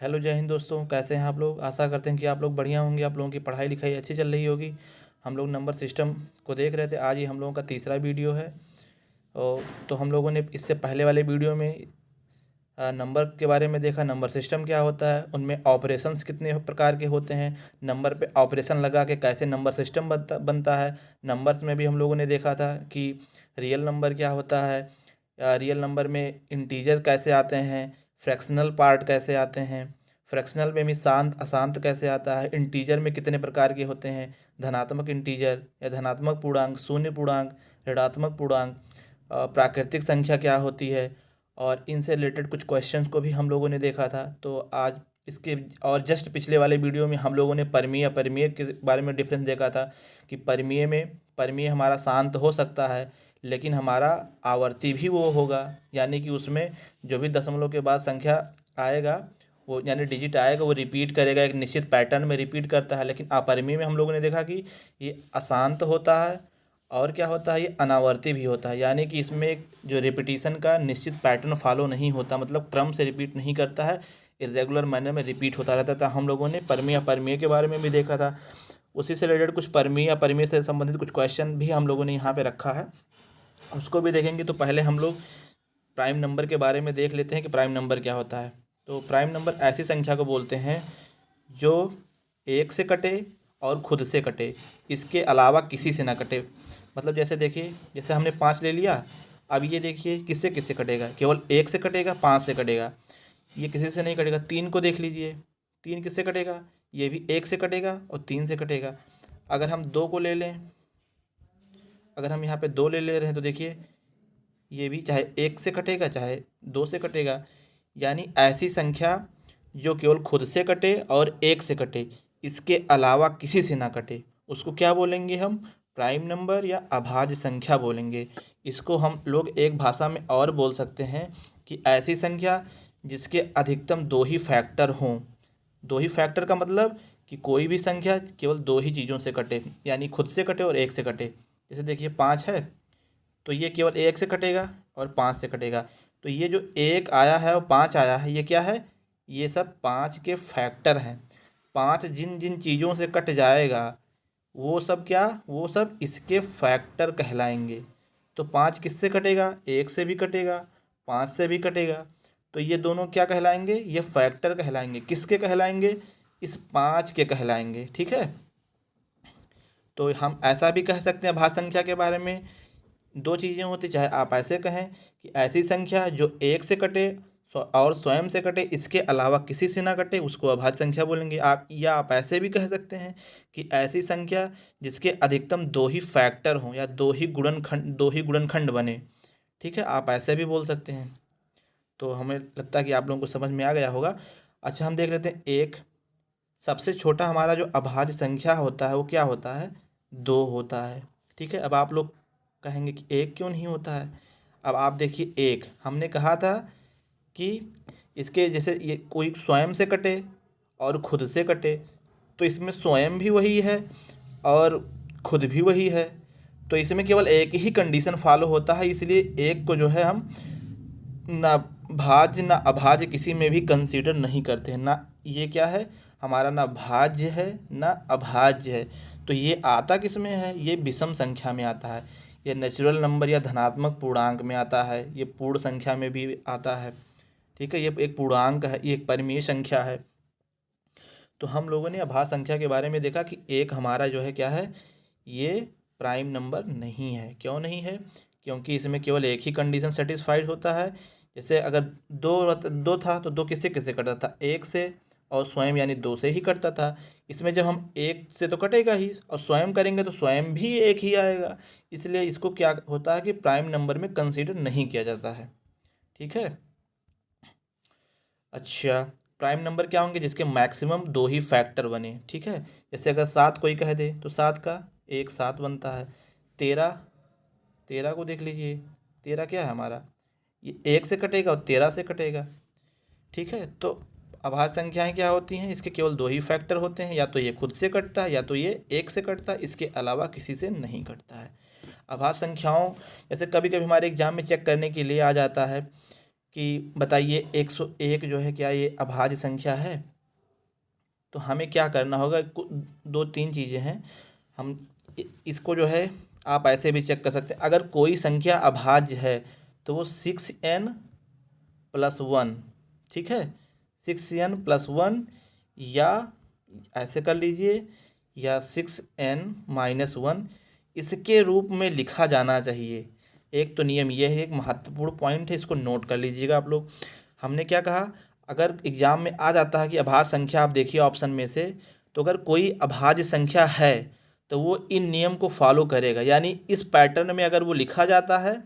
Hello जय हिंद दोस्तों, कैसे हैं आप लोग। आशा करते हैं कि आप लोग बढ़िया होंगे। आप लोगों की पढ़ाई लिखाई अच्छी चल रही होगी। हम लोग नंबर सिस्टम को देख रहे थे। आज ही हम लोगों का तीसरा वीडियो है। और तो हम लोगों ने इससे पहले वाले वीडियो में नंबर के बारे में देखा, नंबर सिस्टम क्या होता है, उनमें ऑपरेशंस कितने प्रकार के होते हैं, नंबर पे ऑपरेशन लगा के कैसे नंबर सिस्टम बनता है। नंबर्स में भी हम लोगों ने देखा था कि रियल नंबर क्या होता है, रियल नंबर में इंटीजर कैसे आते हैं, फ्रैक्शनल पार्ट कैसे आते हैं, फ्रैक्शनल में भी शांत अशांत कैसे आता है, इंटीजर में कितने प्रकार के होते हैं, धनात्मक इंटीजर या धनात्मक पूर्णांक, शून्य पूर्णांक, ऋणात्मक पूर्णांक, प्राकृतिक संख्या क्या होती है। और इनसे रिलेटेड कुछ क्वेश्चंस को भी हम लोगों ने देखा था। तो आज इसके और जस्ट पिछले वाले वीडियो में हम लोगों ने परमीय अपरिमेय के बारे में डिफरेंस देखा था कि परमीय हमारा शांत हो सकता है, लेकिन हमारा आवर्ती भी वो होगा, यानी कि उसमें जो भी दशमलव के बाद संख्या आएगा, वो यानी डिजिट आएगा, वो रिपीट करेगा, एक निश्चित पैटर्न में रिपीट करता है। लेकिन अपरिमेय में हम लोगों ने देखा कि ये अशांत होता है और क्या होता है, ये अनावर्ती भी होता है, यानी कि इसमें एक जो रिपीटिशन का निश्चित पैटर्न फॉलो नहीं होता, मतलब क्रम से रिपीट नहीं करता है, इरेगुलर मैनर में रिपीट होता रहता था। हम लोगों ने परमीय अपरिमेय के बारे में भी देखा था। उसी से रिलेटेड कुछ परमीय अपरिमेय से संबंधित कुछ क्वेश्चन भी हम लोगों ने यहाँ पे रखा है, उसको भी देखेंगे। तो पहले हम लोग प्राइम नंबर के बारे में देख लेते हैं कि प्राइम नंबर क्या होता है। तो प्राइम नंबर ऐसी संख्या को बोलते हैं जो एक से कटे और खुद से कटे, इसके अलावा किसी से ना कटे। मतलब जैसे देखिए, जैसे हमने 5 ले लिया, अब ये देखिए किससे किससे कटेगा, केवल एक से कटेगा, 5 से कटेगा, ये किसी से नहीं कटेगा। 3 को देख लीजिए, 3 किससे कटेगा, ये भी एक से कटेगा और 3 से कटेगा। अगर हम 2 को ले लें, अगर हम यहाँ पे 2 ले रहे हैं तो देखिए ये भी चाहे एक से कटेगा चाहे 2 से कटेगा। यानी ऐसी संख्या जो केवल खुद से कटे और एक से कटे, इसके अलावा किसी से ना कटे, उसको क्या बोलेंगे हम, प्राइम नंबर या अभाज्य संख्या बोलेंगे। इसको हम लोग एक भाषा में और बोल सकते हैं कि ऐसी संख्या जिसके अधिकतम दो ही फैक्टर हों। दो ही फैक्टर का मतलब कि कोई भी संख्या केवल दो ही चीज़ों से कटे, यानी खुद से कटे और एक से कटे। जैसे देखिए 5 है तो ये केवल एक से कटेगा और 5 से कटेगा। तो ये जो एक आया है और 5 आया है, ये क्या है, ये सब 5 के फैक्टर हैं। 5 जिन जिन चीज़ों से कट जाएगा वो सब क्या, वो सब इसके फैक्टर कहलाएंगे। तो 5 किससे कटेगा, एक से भी कटेगा, 5 से भी कटेगा। तो ये दोनों क्या कहलाएंगे, ये फैक्टर कहलाएंगे। किसके कहलाएंगे, इस 5 के कहलाएंगे। ठीक है। तो हम ऐसा भी कह सकते हैं भाज्य संख्या के बारे में, दो चीज़ें होती, चाहे आप ऐसे कहें कि ऐसी संख्या जो एक से कटे और स्वयं से कटे, इसके अलावा किसी से ना कटे, उसको अभाज्य संख्या बोलेंगे आप। या आप ऐसे भी कह सकते हैं कि ऐसी संख्या जिसके अधिकतम दो ही फैक्टर हों या दो ही गुणनखंड बने। ठीक है, आप ऐसे भी बोल सकते हैं। तो हमें लगता है कि आप लोगों को समझ में आ गया होगा। अच्छा, हम देख लेते हैं एक सबसे छोटा हमारा जो अभाज्य संख्या होता है वो क्या होता है, 2 होता है। ठीक है। अब आप लोग कहेंगे कि एक क्यों नहीं होता है। अब आप देखिए, एक हमने कहा था कि इसके जैसे ये कोई स्वयं से कटे और खुद से कटे, तो इसमें स्वयं भी वही है और खुद भी वही है। तो इसमें केवल एक ही कंडीशन फॉलो होता है, इसलिए एक को जो है हम ना भाज्य ना अभाज्य किसी में भी कंसीडर नहीं करते हैं। ना ये क्या है हमारा, ना भाज्य है ना अभाज्य है। तो ये आता किस में है, ये विषम संख्या में आता है, ये नेचुरल नंबर या धनात्मक पूर्णांक में आता है, ये पूर्ण संख्या में भी आता है। ठीक है, ये एक पूर्णांक है, ये एक परिमेय संख्या है। तो हम लोगों ने अभाज्य संख्या के बारे में देखा कि एक हमारा जो है क्या है, ये प्राइम नंबर नहीं है। क्यों नहीं है, क्योंकि इसमें केवल एक ही कंडीशन सेटिस्फाइड होता है। जैसे अगर दो था तो दो किससे किससे कटता था, एक से और स्वयं यानी 2 से ही कटता था। इसमें जब हम एक से तो कटेगा ही और स्वयं करेंगे तो स्वयं भी एक ही आएगा, इसलिए इसको क्या होता है कि प्राइम नंबर में कंसीडर नहीं किया जाता है। ठीक है। अच्छा, प्राइम नंबर क्या होंगे, जिसके मैक्सिमम दो ही फैक्टर बने। ठीक है। जैसे अगर 7 कोई कह दे तो 7 का एक 7 बनता है। 13, 13 को देख लीजिए, 13 क्या है हमारा, ये एक से कटेगा और 13 से कटेगा। ठीक है। तो अभाज्य संख्याएं क्या होती हैं, इसके केवल दो ही फैक्टर होते हैं, या तो ये खुद से कटता है या तो ये एक से कटता है, इसके अलावा किसी से नहीं कटता है। अभाज्य संख्याओं जैसे कभी कभी हमारे एग्जाम में चेक करने के लिए आ जाता है कि बताइए 101 जो है क्या ये अभाज्य संख्या है। तो हमें क्या करना होगा, दो तीन चीज़ें हैं। हम इसको जो है आप ऐसे भी चेक कर सकते हैं। अगर कोई संख्या अभाज्य है तो वो 6n+1, ठीक है, 6n+1, या ऐसे कर लीजिए, या 6n-1 इसके रूप में लिखा जाना चाहिए। एक तो नियम यह है, एक महत्वपूर्ण पॉइंट है, इसको नोट कर लीजिएगा आप लोग। हमने क्या कहा, अगर एग्जाम में आ जाता है कि अभाज्य संख्या, आप देखिए ऑप्शन में से, तो अगर कोई अभाज्य संख्या है तो वो इन नियम को फॉलो करेगा, यानी इस पैटर्न में अगर वो लिखा जाता है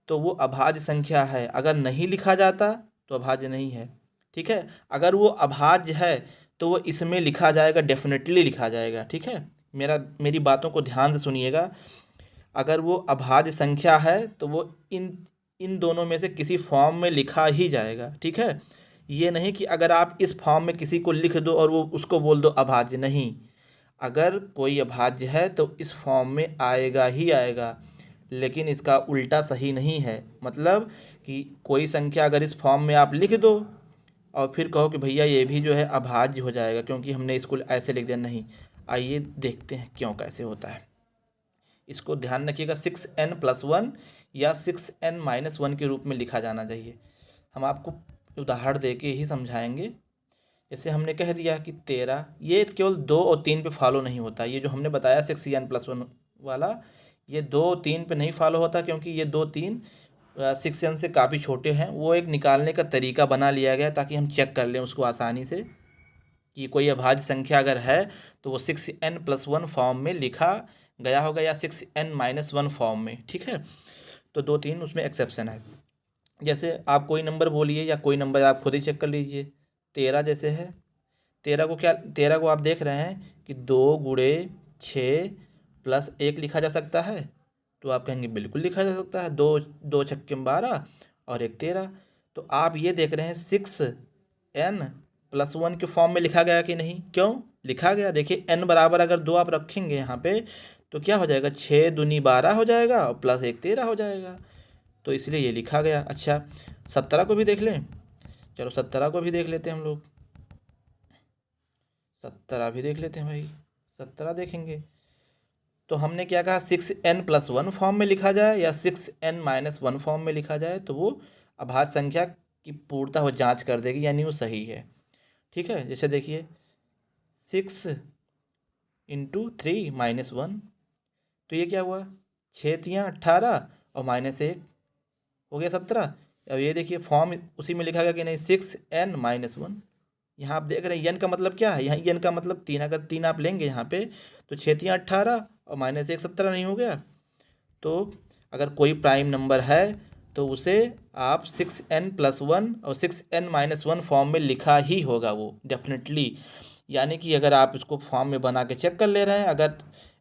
तो वो अभाज्य संख्या है, अगर नहीं लिखा जाता तो अभाज्य नहीं है। ठीक है, अगर वो अभाज्य है तो वो इसमें लिखा जाएगा, डेफिनेटली लिखा जाएगा। ठीक है, मेरी बातों को ध्यान से सुनिएगा। अगर वो अभाज्य संख्या है तो वो इन इन दोनों में से किसी फॉर्म में लिखा ही जाएगा। ठीक है, ये नहीं कि अगर आप इस फॉर्म में किसी को लिख दो और वो उसको बोल दो अभाज्य, नहीं। अगर कोई अभाज्य है तो इस फॉर्म में आएगा ही आएगा, लेकिन इसका उल्टा सही नहीं है। मतलब कि कोई संख्या अगर इस फॉर्म में आप लिख दो और फिर कहो कि भैया ये भी जो है अभाज्य हो जाएगा क्योंकि हमने इसको ऐसे लिख दिया, नहीं। आइए देखते हैं क्यों, कैसे होता है। इसको ध्यान रखिएगा, 6n+1 या 6n-1 के रूप में लिखा जाना चाहिए। हम आपको उदाहरण दे के ही समझाएंगे। जैसे हमने कह दिया कि 13, ये केवल 2 और 3 पे फॉलो नहीं होता। ये जो हमने बताया 6n+1 वाला, ये 2 और 3 पे नहीं फॉलो होता, क्योंकि ये 2 3 6n से काफ़ी छोटे हैं। वो एक निकालने का तरीका बना लिया गया ताकि हम चेक कर लें उसको आसानी से, कि कोई अभाज्य संख्या अगर है तो वो 6n+1 फॉर्म में लिखा गया होगा या 6n-1 फॉर्म में। ठीक है, तो 2 3 उसमें एक्सेप्शन है। जैसे आप कोई नंबर बोलिए या कोई नंबर आप खुद ही चेक कर लीजिए। 13 जैसे है, 13 को आप देख रहे हैं कि 2 × 6 + 1 लिखा जा सकता है। तो आप कहेंगे बिल्कुल लिखा जा सकता है, 2 2 छक्के 12 और 1 13। तो आप ये देख रहे हैं 6n+1 के फॉर्म में लिखा गया कि नहीं, क्यों लिखा गया। देखिए n बराबर अगर 2 आप रखेंगे यहाँ पे तो क्या हो जाएगा, 6 दूनी 12 हो जाएगा और +1 13 हो जाएगा, तो इसलिए ये लिखा गया। अच्छा, 17 को भी देख लें, चलो 17 को भी देख लेते हैं हम लोग। 17 भी देख लेते हैं भाई, 17 देखेंगे तो हमने क्या कहा, 6n+1 फॉर्म में लिखा जाए या 6n-1 फॉर्म में लिखा जाए तो वो अभाज्य संख्या की पूर्णतः वो जांच कर देगी, यानी वो सही है। ठीक है, जैसे देखिए 6 × 3 - 1, तो ये क्या हुआ, 6 तियाँ 18 और -1 हो गया 17। अब ये देखिए फॉर्म उसी में लिखा गया कि नहीं, 6n-1। यहाँ आप देख रहे हैं n का मतलब क्या है, यहाँ n का मतलब 3, अगर 3 आप लेंगे यहाँ पे तो 6 तियाँ 18 और -1 17 नहीं हो गया। तो अगर कोई प्राइम नंबर है तो उसे आप 6n+1 और 6n-1 फॉर्म में लिखा ही होगा वो, डेफिनेटली। यानी कि अगर आप इसको फॉर्म में बना के चेक कर ले रहे हैं, अगर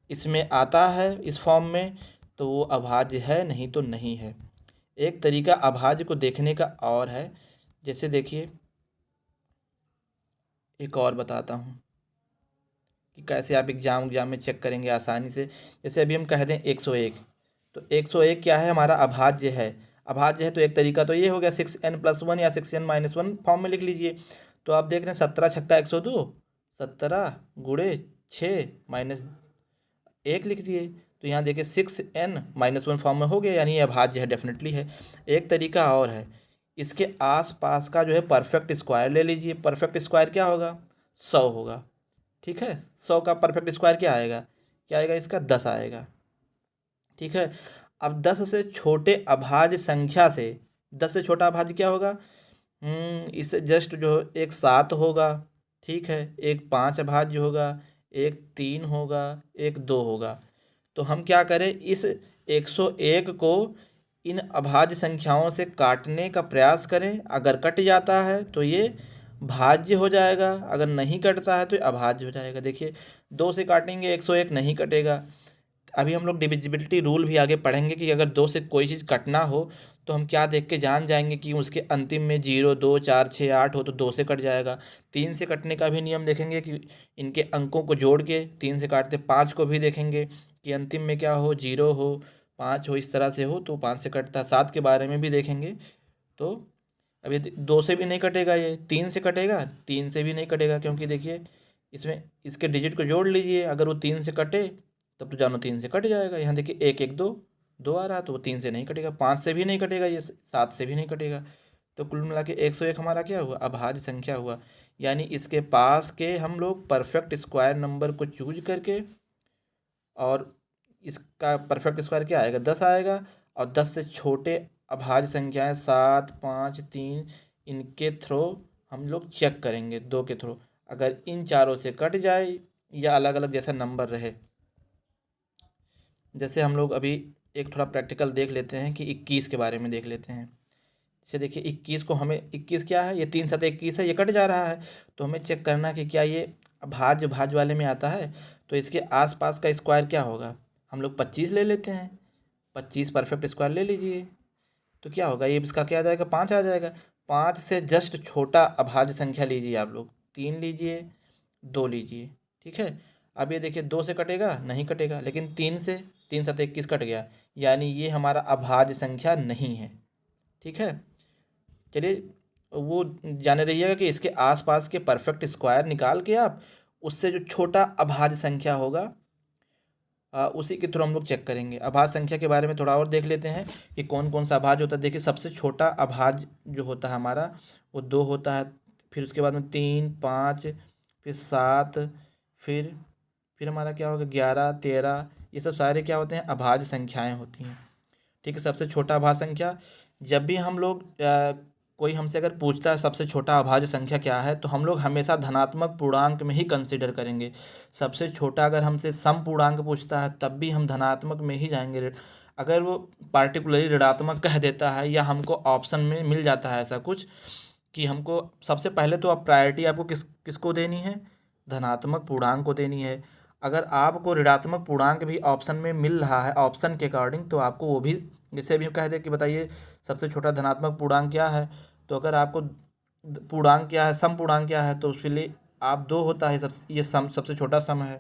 इसमें आता है इस फॉर्म में तो वो अभाज्य है, नहीं तो नहीं है। एक तरीका अभाज्य को देखने का और है, जैसे देखिए एक और बताता हूँ कि कैसे आप एग्जाम में चेक करेंगे आसानी से। जैसे अभी हम कह दें 101, तो 101 क्या है, हमारा अभाज्य है। अभाज्य है तो एक तरीका तो ये हो गया, 6n+1 या 6n-1 फॉर्म में लिख लीजिए। तो आप देख रहे हैं 17 छक्का 102, 17 × 6 - 1 लिख दिए। तो यहाँ देखिए 6n-1 फॉर्म में हो गया, यानी ये अभाज्य है, डेफिनेटली है। एक तरीका और है, इसके आसपास का जो है परफेक्ट स्क्वायर ले लीजिए। परफेक्ट स्क्वायर क्या होगा, 100 होगा। ठीक है, 100 का परफेक्ट स्क्वायर क्या आएगा, क्या आएगा इसका, 10 आएगा। ठीक है, अब 10 से छोटे अभाज्य संख्या से, 10 से छोटा अभाज्य क्या होगा, इससे जस्ट जो एक 7 होगा। ठीक है, एक 5 अभाज्य होगा, एक 3 होगा, एक 2 होगा। तो हम क्या करें, इस 101 को इन अभाज्य संख्याओं से काटने का प्रयास करें। अगर कट जाता है तो ये भाज्य हो जाएगा, अगर नहीं कटता है तो ये अभाज्य हो जाएगा। देखिए 2 से काटेंगे 101 नहीं कटेगा। अभी हम लोग डिविजिबिलिटी रूल भी आगे पढ़ेंगे कि अगर 2 से कोई चीज़ कटना हो तो हम क्या देख के जान जाएंगे कि उसके अंतिम में 0 2 4 6 8 हो तो 2 से कट जाएगा। 3 से कटने का भी नियम देखेंगे कि इनके अंकों को जोड़ के 3 से काटते। 5 को भी देखेंगे कि अंतिम में क्या हो, 0 हो 5 हो, इस तरह से हो तो 5 से कटता। 7 के बारे में भी देखेंगे। तो अब ये 2 से भी नहीं कटेगा, ये 3 से कटेगा, 3 से भी नहीं कटेगा, क्योंकि देखिए इसमें इसके डिजिट को जोड़ लीजिए, अगर वो 3 से कटे तब तो जानो 3 से कट जाएगा। यहाँ देखिए 1 1 2 2 आ रहा है, तो वो 3 से नहीं कटेगा, 5 से भी नहीं कटेगा, ये 7 से भी नहीं कटेगा। तो कुल मिला के 101 हमारा क्या हुआ, अभाज्य संख्या हुआ। यानी इसके पास के हम लोग परफेक्ट स्क्वायर नंबर को चूज करके, और इसका परफेक्ट स्क्वायर क्या आएगा, 10 आएगा, और 10 से छोटे अभाज्य संख्याएं 7 5 3, इनके थ्रू हम लोग चेक करेंगे, 2 के थ्रू। अगर इन चारों से कट जाए या अलग अलग जैसा नंबर रहे, जैसे हम लोग अभी एक थोड़ा प्रैक्टिकल देख लेते हैं कि 21 के बारे में देख लेते हैं। जैसे देखिए 21 को हमें, 21 क्या है, ये 3 7 21 है, ये कट जा रहा है, तो हमें चेक करना है कि क्या ये भाज्य वाले में आता है। तो इसके आसपास का स्क्वायर क्या होगा, हम लोग 25 ले लेते हैं, 25 परफेक्ट स्क्वायर ले लीजिए, तो क्या होगा, ये इसका क्या आ जाएगा, 5 आ जाएगा। 5 से जस्ट छोटा अभाज्य संख्या लीजिए आप लोग, 3 लीजिए, 2 लीजिए, ठीक है। अब ये देखिए 2 से कटेगा, नहीं कटेगा, लेकिन 3 से, 3 7 21 कट गया, यानी ये हमारा अभाज्य संख्या नहीं है, ठीक है। चलिए वो जाने रहिएगा कि इसके आसपास के परफेक्ट स्क्वायर निकाल के आप उससे जो छोटा अभाज्य संख्या होगा उसी के थ्रू हम लोग चेक करेंगे। अभाज्य संख्या के बारे में थोड़ा और देख लेते हैं कि कौन कौन सा अभाज्य होता है। देखिए सबसे छोटा अभाज्य जो होता है हमारा, वो 2 होता है, फिर उसके बाद में 3 5, फिर 7, फिर हमारा क्या होगा 11 13, ये सब सारे क्या होते हैं, अभाज्य संख्याएं होती हैं, ठीक है। सबसे छोटा अभाज्य संख्या, जब भी हम लोग कोई हमसे अगर पूछता है सबसे छोटा अभाज्य संख्या क्या है, तो हम लोग हमेशा धनात्मक पूर्णांक में ही कंसिडर करेंगे। सबसे छोटा अगर हमसे सम पूर्णांक पूछता है तब भी हम धनात्मक में ही जाएंगे। अगर वो पार्टिकुलरली ऋणात्मक कह देता है या हमको ऑप्शन में मिल जाता है ऐसा कुछ कि हमको, सबसे पहले तो आप प्रायोरिटी आपको किसको देनी है, धनात्मक पूर्णांक को देनी है। अगर आपको ऋणात्मक पूर्णांक भी ऑप्शन में मिल रहा है ऑप्शन के अकॉर्डिंग, तो आपको वो भी, जैसे भी कह दे कि बताइए सबसे छोटा धनात्मक पूर्णांक क्या है, तो अगर आपको पूर्णांक क्या है, सम पूर्णांक क्या है, तो उसके लिए आप 2 होता है, ये सम सबसे छोटा सम है।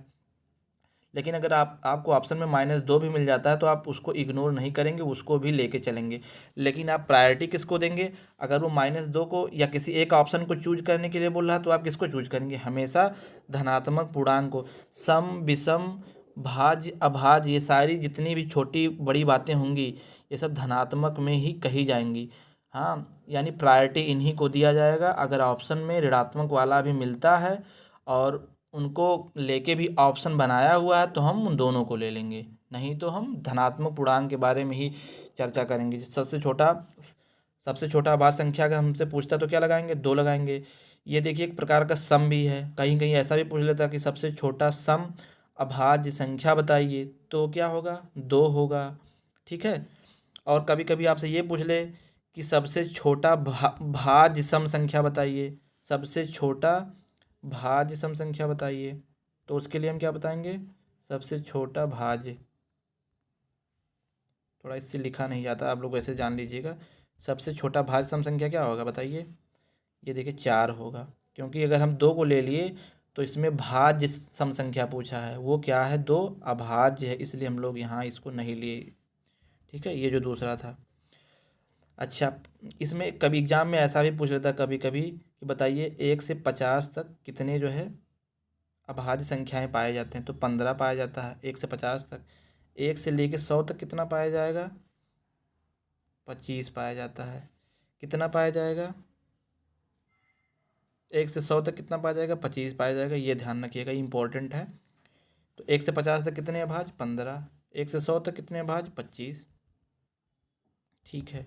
लेकिन अगर आपको ऑप्शन में -2 भी मिल जाता है तो आप उसको इग्नोर नहीं करेंगे, उसको भी लेके चलेंगे। लेकिन आप प्रायोरिटी किसको देंगे, अगर वो -2 को या किसी एक ऑप्शन को चूज करने के लिए बोल रहा है तो आप किसको चूज करेंगे, हमेशा धनात्मक पूर्णांक को। सम विषम भाज्य अभाज्य, ये सारी जितनी भी छोटी बड़ी बातें होंगी ये सब धनात्मक में ही कही जाएंगी। हाँ, यानी प्रायोरिटी इन्हीं को दिया जाएगा अगर ऑप्शन में ऋणात्मक वाला भी मिलता है और उनको लेके भी ऑप्शन बनाया हुआ है तो हम उन दोनों को ले लेंगे, नहीं तो हम धनात्मक पूर्णांक के बारे में ही चर्चा करेंगे। सबसे छोटा अभाज्य संख्या अगर हमसे पूछता तो क्या लगाएंगे, 2 लगाएंगे। ये देखिए एक प्रकार का सम भी है, कहीं कहीं ऐसा भी पूछ लेता कि सबसे छोटा सम अभाज्य संख्या बताइए, तो क्या होगा, 2 होगा, ठीक है। और कभी कभी आपसे ये पूछ ले कि सबसे छोटा भाज्य सम संख्या बताइए, सबसे छोटा भाज्य सम संख्या बताइए, तो उसके लिए हम क्या बताएंगे, सबसे छोटा भाज्य, थोड़ा इससे लिखा नहीं जाता, आप लोग वैसे जान लीजिएगा। सबसे छोटा भाज्य सम संख्या क्या होगा बताइए, ये देखिए 4 होगा, क्योंकि अगर हम 2 को ले लिए तो इसमें भाज्य सम संख्या पूछा है, वो क्या है, 2 अभाज्य है, इसलिए हम लोग यहाँ इसको नहीं लिए, ठीक है। ये जो दूसरा था। अच्छा, इसमें कभी एग्जाम में ऐसा भी पूछ लेता है कभी कभी कि बताइए 1 से 50 तक कितने जो है अभाज्य संख्याएं पाए जाते हैं, तो 15 पाया जाता है 1 से 50 तक। 1 से लेके 100 तक कितना पाया जाएगा, 25 पाया जाता है। कितना पाया जाएगा, 1 से 100 तक कितना पाया जाएगा, 25 पाया जाएगा, ये ध्यान रखिएगा, इंपॉर्टेंट है। तो 1 से 50 तक कितने अभाज्य, 15, 1 से 100 तक कितने अभाज्य, 25, ठीक है।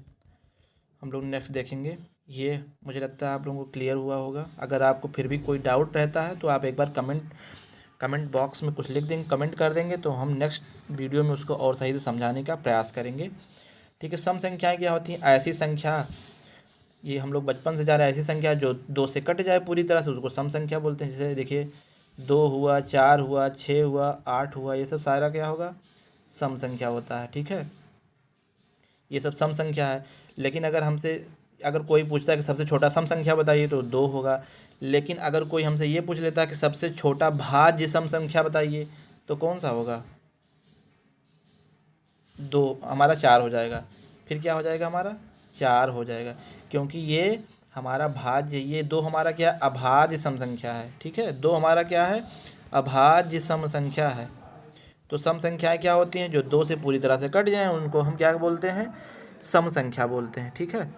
हम लोग नेक्स्ट देखेंगे। ये मुझे लगता है आप लोगों को क्लियर हुआ होगा। अगर आपको फिर भी कोई डाउट रहता है तो आप एक बार कमेंट बॉक्स में कुछ लिख देंगे, कमेंट कर देंगे, तो हम नेक्स्ट वीडियो में उसको और सही से समझाने का प्रयास करेंगे, ठीक है। सम संख्याएं क्या होती हैं, ऐसी संख्या, ये हम लोग बचपन से जा रहे हैं, ऐसी संख्या जो 2 से कट जाए पूरी तरह से उसको सम संख्या बोलते हैं। जैसे देखिए 2 हुआ, 4 हुआ, 6 हुआ, 8 हुआ, ये सब सारा क्या होगा, सम संख्या होता है, ठीक है। ये सब सम संख्या है। लेकिन अगर कोई पूछता है कि सबसे छोटा सम संख्या बताइए तो 2 होगा। लेकिन अगर कोई हमसे ये पूछ लेता है कि सबसे छोटा भाज्य सम संख्या बताइए, तो कौन सा होगा, 2, हमारा 4 हो जाएगा। फिर क्या हो जाएगा, हमारा 4 हो जाएगा, क्योंकि ये हमारा भाज्य, ये 2 हमारा क्या है, अभाज्य सम संख्या है। ठीक है, 2 हमारा क्या है, अभाज्य सम संख्या है। तो सम संख्याएं क्या होती हैं, जो 2 से पूरी तरह से कट जाएं उनको हम क्या बोलते हैं, सम संख्या बोलते हैं। ठीक है,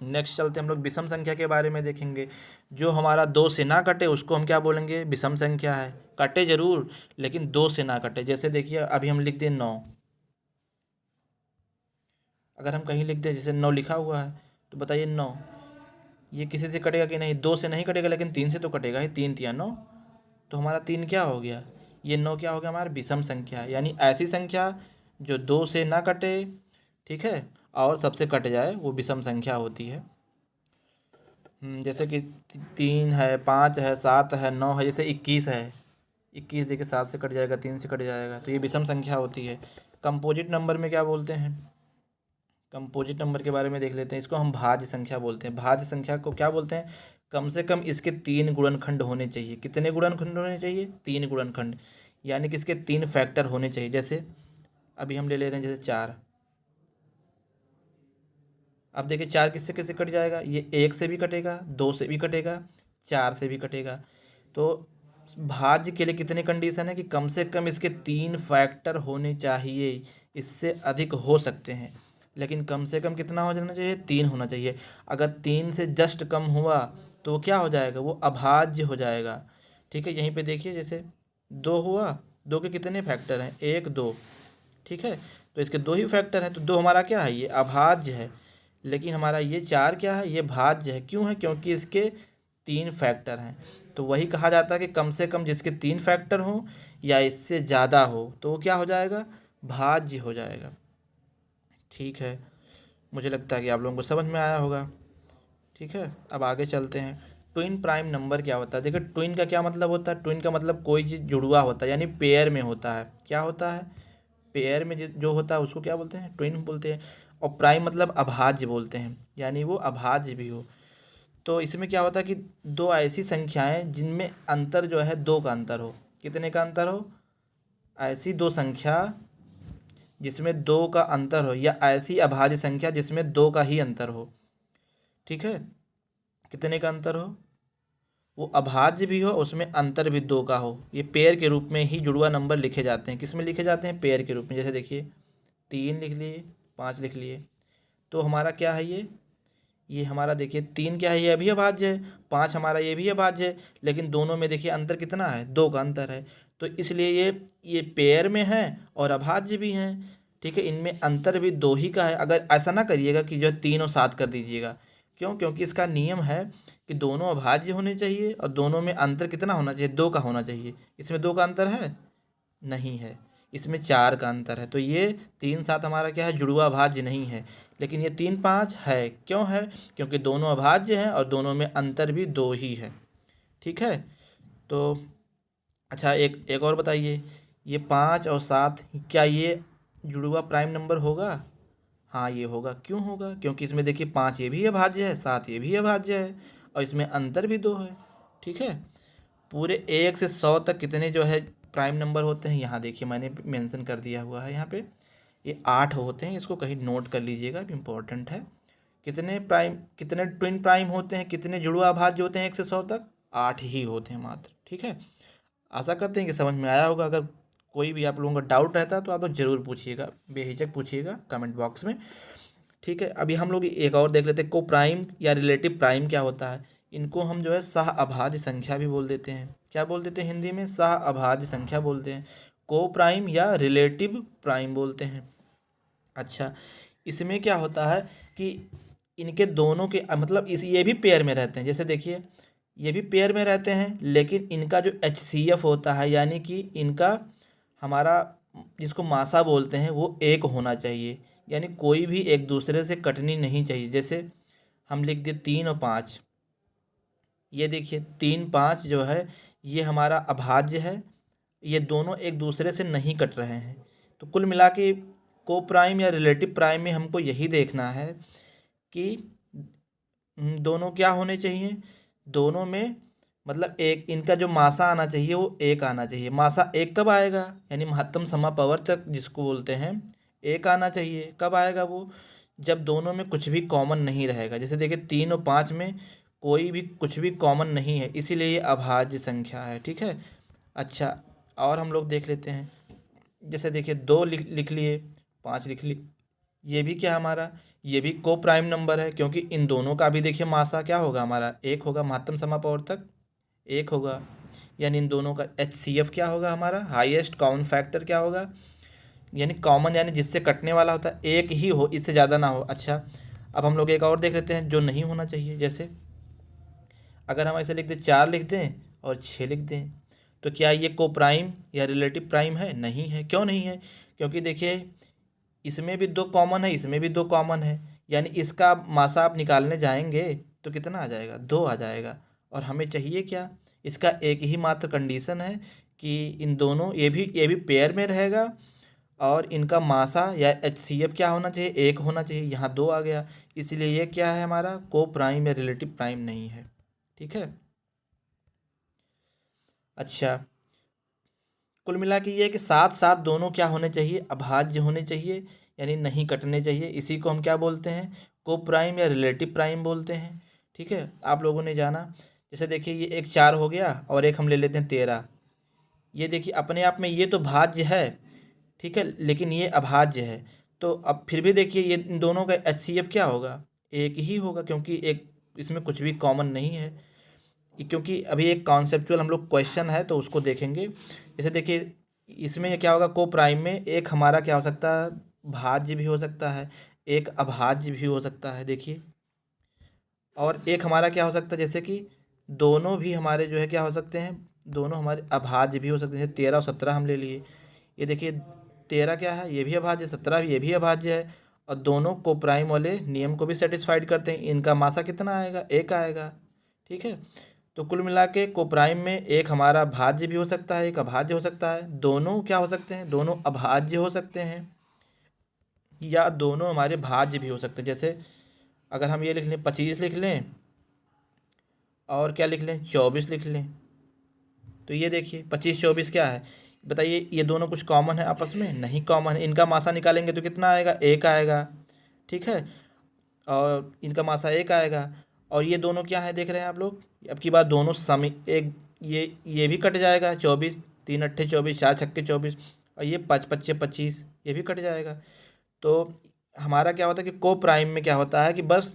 नेक्स्ट चलते हम लोग विषम संख्या के बारे में देखेंगे। जो हमारा 2 से ना कटे उसको हम क्या बोलेंगे, विषम संख्या है। कटे जरूर लेकिन 2 से ना कटे। जैसे देखिए अभी हम लिख दें 9, अगर हम कहीं लिख दें जैसे 9 लिखा हुआ है, तो बताइए 9 ये किसी से कटेगा कि नहीं, 2 से नहीं कटेगा लेकिन 3 से तो कटेगा ही, 3 तिया 9। तो हमारा 3 क्या हो गया, ये 9 क्या हो गया, हमारा विषम संख्या है। यानी ऐसी संख्या जो 2 से ना कटे, ठीक है, और सबसे कट जाए वो विषम संख्या होती है। जैसे कि 3 है, 5 है, 7 है, 9 है, जैसे 21 है। 21 देखिए 7 से कट जाएगा, 3 से कट जाएगा, तो ये विषम संख्या होती है। कंपोजिट नंबर में क्या बोलते हैं, कंपोजिट नंबर के बारे में देख लेते हैं। इसको हम भाज्य संख्या बोलते हैं। भाज्य संख्या को क्या बोलते हैं, कम से कम इसके 3 गुणनखंड होने चाहिए। कितने गुणनखंड होने चाहिए, 3 गुणनखंड, यानी कि इसके 3 फैक्टर होने चाहिए। जैसे अभी हम ले ले रहे हैं जैसे 4, अब देखिए 4 किससे किससे कट जाएगा, ये 1 से भी कटेगा, 2 से भी कटेगा, 4 से भी कटेगा। तो भाज्य के लिए कितने कंडीशन है कि कम से कम इसके 3 फैक्टर होने चाहिए। इससे अधिक हो सकते हैं लेकिन कम से कम कितना हो जाना चाहिए, 3 होना चाहिए। अगर 3 से जस्ट कम हुआ तो वो क्या हो जाएगा, वो अभाज्य हो जाएगा। ठीक है, यहीं पे देखिए जैसे 2 हुआ, 2 के कितने फैक्टर हैं, 1 2, ठीक है, तो इसके 2 ही फैक्टर हैं, तो 2 हमारा क्या है, ये अभाज्य है। लेकिन हमारा ये 4 क्या है, ये भाज्य है। क्यों है, क्योंकि इसके 3 फैक्टर हैं। तो वही कहा जाता है कि कम से कम जिसके 3 फैक्टर हो या इससे ज़्यादा हो तो वो क्या हो जाएगा, भाज्य हो जाएगा। ठीक है, मुझे लगता है कि आप लोगों को समझ में आया होगा। ठीक है, अब आगे चलते हैं। ट्विन प्राइम नंबर क्या होता है। देखिए ट्विन का क्या मतलब होता है, ट्विन का मतलब कोई चीज़ जुड़वा होता है, यानी पेयर में होता है। क्या होता है, पेयर में जो होता है उसको क्या बोलते हैं, ट्विन बोलते हैं। और प्राइम मतलब अभाज्य बोलते हैं, यानी वो अभाज्य भी हो। तो इसमें क्या होता है कि 2 ऐसी संख्याएं जिनमें अंतर जो है 2 का अंतर हो। कितने का अंतर हो, ऐसी 2 संख्या जिसमें 2 का अंतर हो, या ऐसी अभाज्य संख्या जिसमें 2 का ही अंतर हो। ठीक है, कितने का अंतर हो, वो अभाज्य भी हो, उसमें अंतर भी 2 का हो। ये पेयर के रूप में ही जुड़वा नंबर लिखे जाते हैं। किस में लिखे जाते हैं, पेयर के रूप में। जैसे देखिए 3 लिख लिए, 5 लिख लिए, तो हमारा क्या है, ये हमारा देखिए 3 क्या है, ये भी अभाज्य है, 5 हमारा ये भी अभाज्य है, लेकिन दोनों में देखिए अंतर कितना है, 2 का अंतर है। तो इसलिए ये पेयर में है और अभाज्य भी हैं। ठीक है, इनमें अंतर भी 2 ही का है। अगर ऐसा ना करिएगा कि जो 3 और 7 कर दीजिएगा, क्यों, क्योंकि इसका नियम है कि दोनों अभाज्य होने चाहिए और दोनों में अंतर कितना होना चाहिए, 2 का होना चाहिए। इसमें 2 का अंतर है, नहीं है, इसमें 4 का अंतर है। तो ये 3 7 हमारा क्या है, जुड़वा अभाज्य नहीं है। लेकिन ये 3 5 है, क्यों है, क्योंकि दोनों अभाज्य हैं और दोनों में अंतर भी 2 ही है। ठीक है, तो अच्छा एक एक और बताइए, ये 5 और 7 क्या ये जुड़वा प्राइम नंबर होगा। हाँ ये होगा। क्यों होगा, क्योंकि इसमें देखिए 5 ये भी अभाज्य है, 7 ये भी अभाज्य है, और इसमें अंतर भी 2 है। ठीक है, पूरे 1 से 100 तक कितने जो है प्राइम नंबर होते हैं, यहाँ देखिए मैंने मेंशन कर दिया हुआ है यहाँ पे, ये 8 होते हैं। इसको कहीं नोट कर लीजिएगा, इम्पोर्टेंट है। कितने प्राइम, कितने ट्विन प्राइम होते हैं, कितने जुड़वा अभाज्य होते हैं 1 से 100 तक, 8 ही होते हैं मात्र। ठीक है, आशा करते हैं कि समझ में आया होगा। अगर कोई भी आप लोगों का डाउट रहता है तो आप लोग ज़रूर पूछिएगा, बेहिचक पूछिएगा कमेंट बॉक्स में। ठीक है, अभी हम लोग एक और देख लेते हैं, को प्राइम या रिलेटिव प्राइम क्या होता है। इनको हम जो है सह अभाज्य संख्या भी बोल देते हैं। क्या बोल देते हैं हिंदी में, सह अभाज्य संख्या बोलते हैं, को प्राइम या रिलेटिव प्राइम बोलते हैं। अच्छा, इसमें क्या होता है कि इनके दोनों के मतलब इस ये भी पेयर में रहते हैं। जैसे देखिए ये भी पेयर में रहते हैं, लेकिन इनका जो HCF होता है, यानी कि इनका हमारा जिसको मासा बोलते हैं, वो एक होना चाहिए। यानी कोई भी एक दूसरे से कटनी नहीं चाहिए। जैसे हम लिख दिए 3 और 5, ये देखिए 3 5 जो है ये हमारा अभाज्य है, ये दोनों एक दूसरे से नहीं कट रहे हैं। तो कुल मिला के को प्राइम या रिलेटिव प्राइम में हमको यही देखना है कि दोनों क्या होने चाहिए, दोनों में मतलब एक इनका जो मासा आना चाहिए वो एक आना चाहिए। मासा एक कब आएगा, यानी महत्तम समा पावर तक जिसको बोलते हैं, एक आना चाहिए। कब आएगा वो, जब दोनों में कुछ भी कॉमन नहीं रहेगा। जैसे देखिए 3 और 5 में कोई भी कुछ भी कॉमन नहीं है, इसीलिए ये अभाज्य संख्या है। ठीक है। अच्छा, और हम लोग देख लेते हैं। जैसे देखिए 2 लिख लिए, 5 लिख लिए, ये भी क्या हमारा, ये भी को प्राइम नंबर है, क्योंकि इन दोनों का भी देखिए मासा क्या होगा हमारा, एक होगा, महत्तम समापवर्तक एक होगा। यानी इन दोनों का HCF क्या होगा हमारा, हाईएस्ट कॉमन फैक्टर क्या होगा, यानी कॉमन यानी जिससे कटने वाला होता है एक ही हो, इससे ज़्यादा ना हो। अच्छा, अब हम लोग एक और देख लेते हैं जो नहीं होना चाहिए। जैसे अगर हम ऐसे लिख दें, 4 लिख दें और 6 लिख दें, तो क्या ये को प्राइम या रिलेटिव प्राइम है? नहीं है। क्यों नहीं है? क्योंकि देखिए इसमें भी 2 कॉमन है, इसमें भी 2 कॉमन है, यानी इसका मासा आप निकालने जाएंगे तो कितना आ जाएगा, 2 आ जाएगा। और हमें चाहिए क्या, इसका एक ही मात्र कंडीशन है कि इन दोनों, ये भी पेयर में रहेगा और इनका मासा या HCF क्या होना चाहिए, एक होना चाहिए। यहाँ 2 आ गया, इसलिए ये क्या है हमारा, को प्राइम या रिलेटिव प्राइम नहीं है। ठीक है। अच्छा, कुल मिला के ये है कि साथ साथ दोनों क्या होने चाहिए, अभाज्य होने चाहिए, यानी नहीं कटने चाहिए। इसी को हम क्या बोलते हैं, को प्राइम या रिलेटिव प्राइम बोलते हैं। ठीक है, आप लोगों ने जाना। जैसे देखिए ये एक 4 हो गया और एक हम ले लेते हैं 13। ये देखिए अपने आप में ये तो भाज्य है, ठीक है, लेकिन ये अभाज्य है। तो अब फिर भी देखिए ये इन दोनों का HCF क्या होगा, एक ही होगा, क्योंकि एक इसमें कुछ भी कॉमन नहीं है। क्योंकि अभी एक कॉन्सेप्चुअल हम लोग क्वेश्चन है तो उसको देखेंगे। जैसे देखिए इसमें ये क्या होगा, को प्राइम में एक हमारा क्या हो सकता है, भाज्य भी हो सकता है, एक अभाज्य भी हो सकता है। देखिए और एक हमारा क्या हो सकता है, जैसे कि दोनों भी हमारे जो है क्या हो सकते हैं, दोनों हमारे अभाज्य भी हो सकते हैं। जैसे 13 और 17 हम ले लिए, ये देखिए 13 क्या है, ये भी अभाज्य, 17 भी, ये भी अभाज्य है, और दोनों को प्राइम वाले नियम को भी सेटिस्फाइड करते हैं। इनका मासा कितना आएगा, एक आएगा। ठीक है। तो कुल मिला के को प्राइम में एक हमारा भाज्य भी हो सकता है, एक अभाज्य हो सकता है। दोनों क्या हो सकते हैं, दोनों अभाज्य हो सकते हैं, या दोनों हमारे भाज्य भी हो सकते हैं। जैसे अगर हम ये लिख लें 25 लिख लें और क्या लिख लें 24 लिख लें, तो ये देखिए 25 24 क्या है, बताइए, ये दोनों कुछ कॉमन है आपस में, नहीं कॉमन है। इनका मासा निकालेंगे तो कितना आएगा, एक आएगा। ठीक है, और इनका मासा एक आएगा। और ये दोनों क्या है देख रहे हैं आप लोग, अब की बार दोनों समी एक, ये भी कट जाएगा, 24, 3 अट्ठे 24, 4 छक्के 24, और ये 5 पच्चे 25, ये भी कट जाएगा। तो हमारा क्या होता है कि को प्राइम में क्या होता है कि बस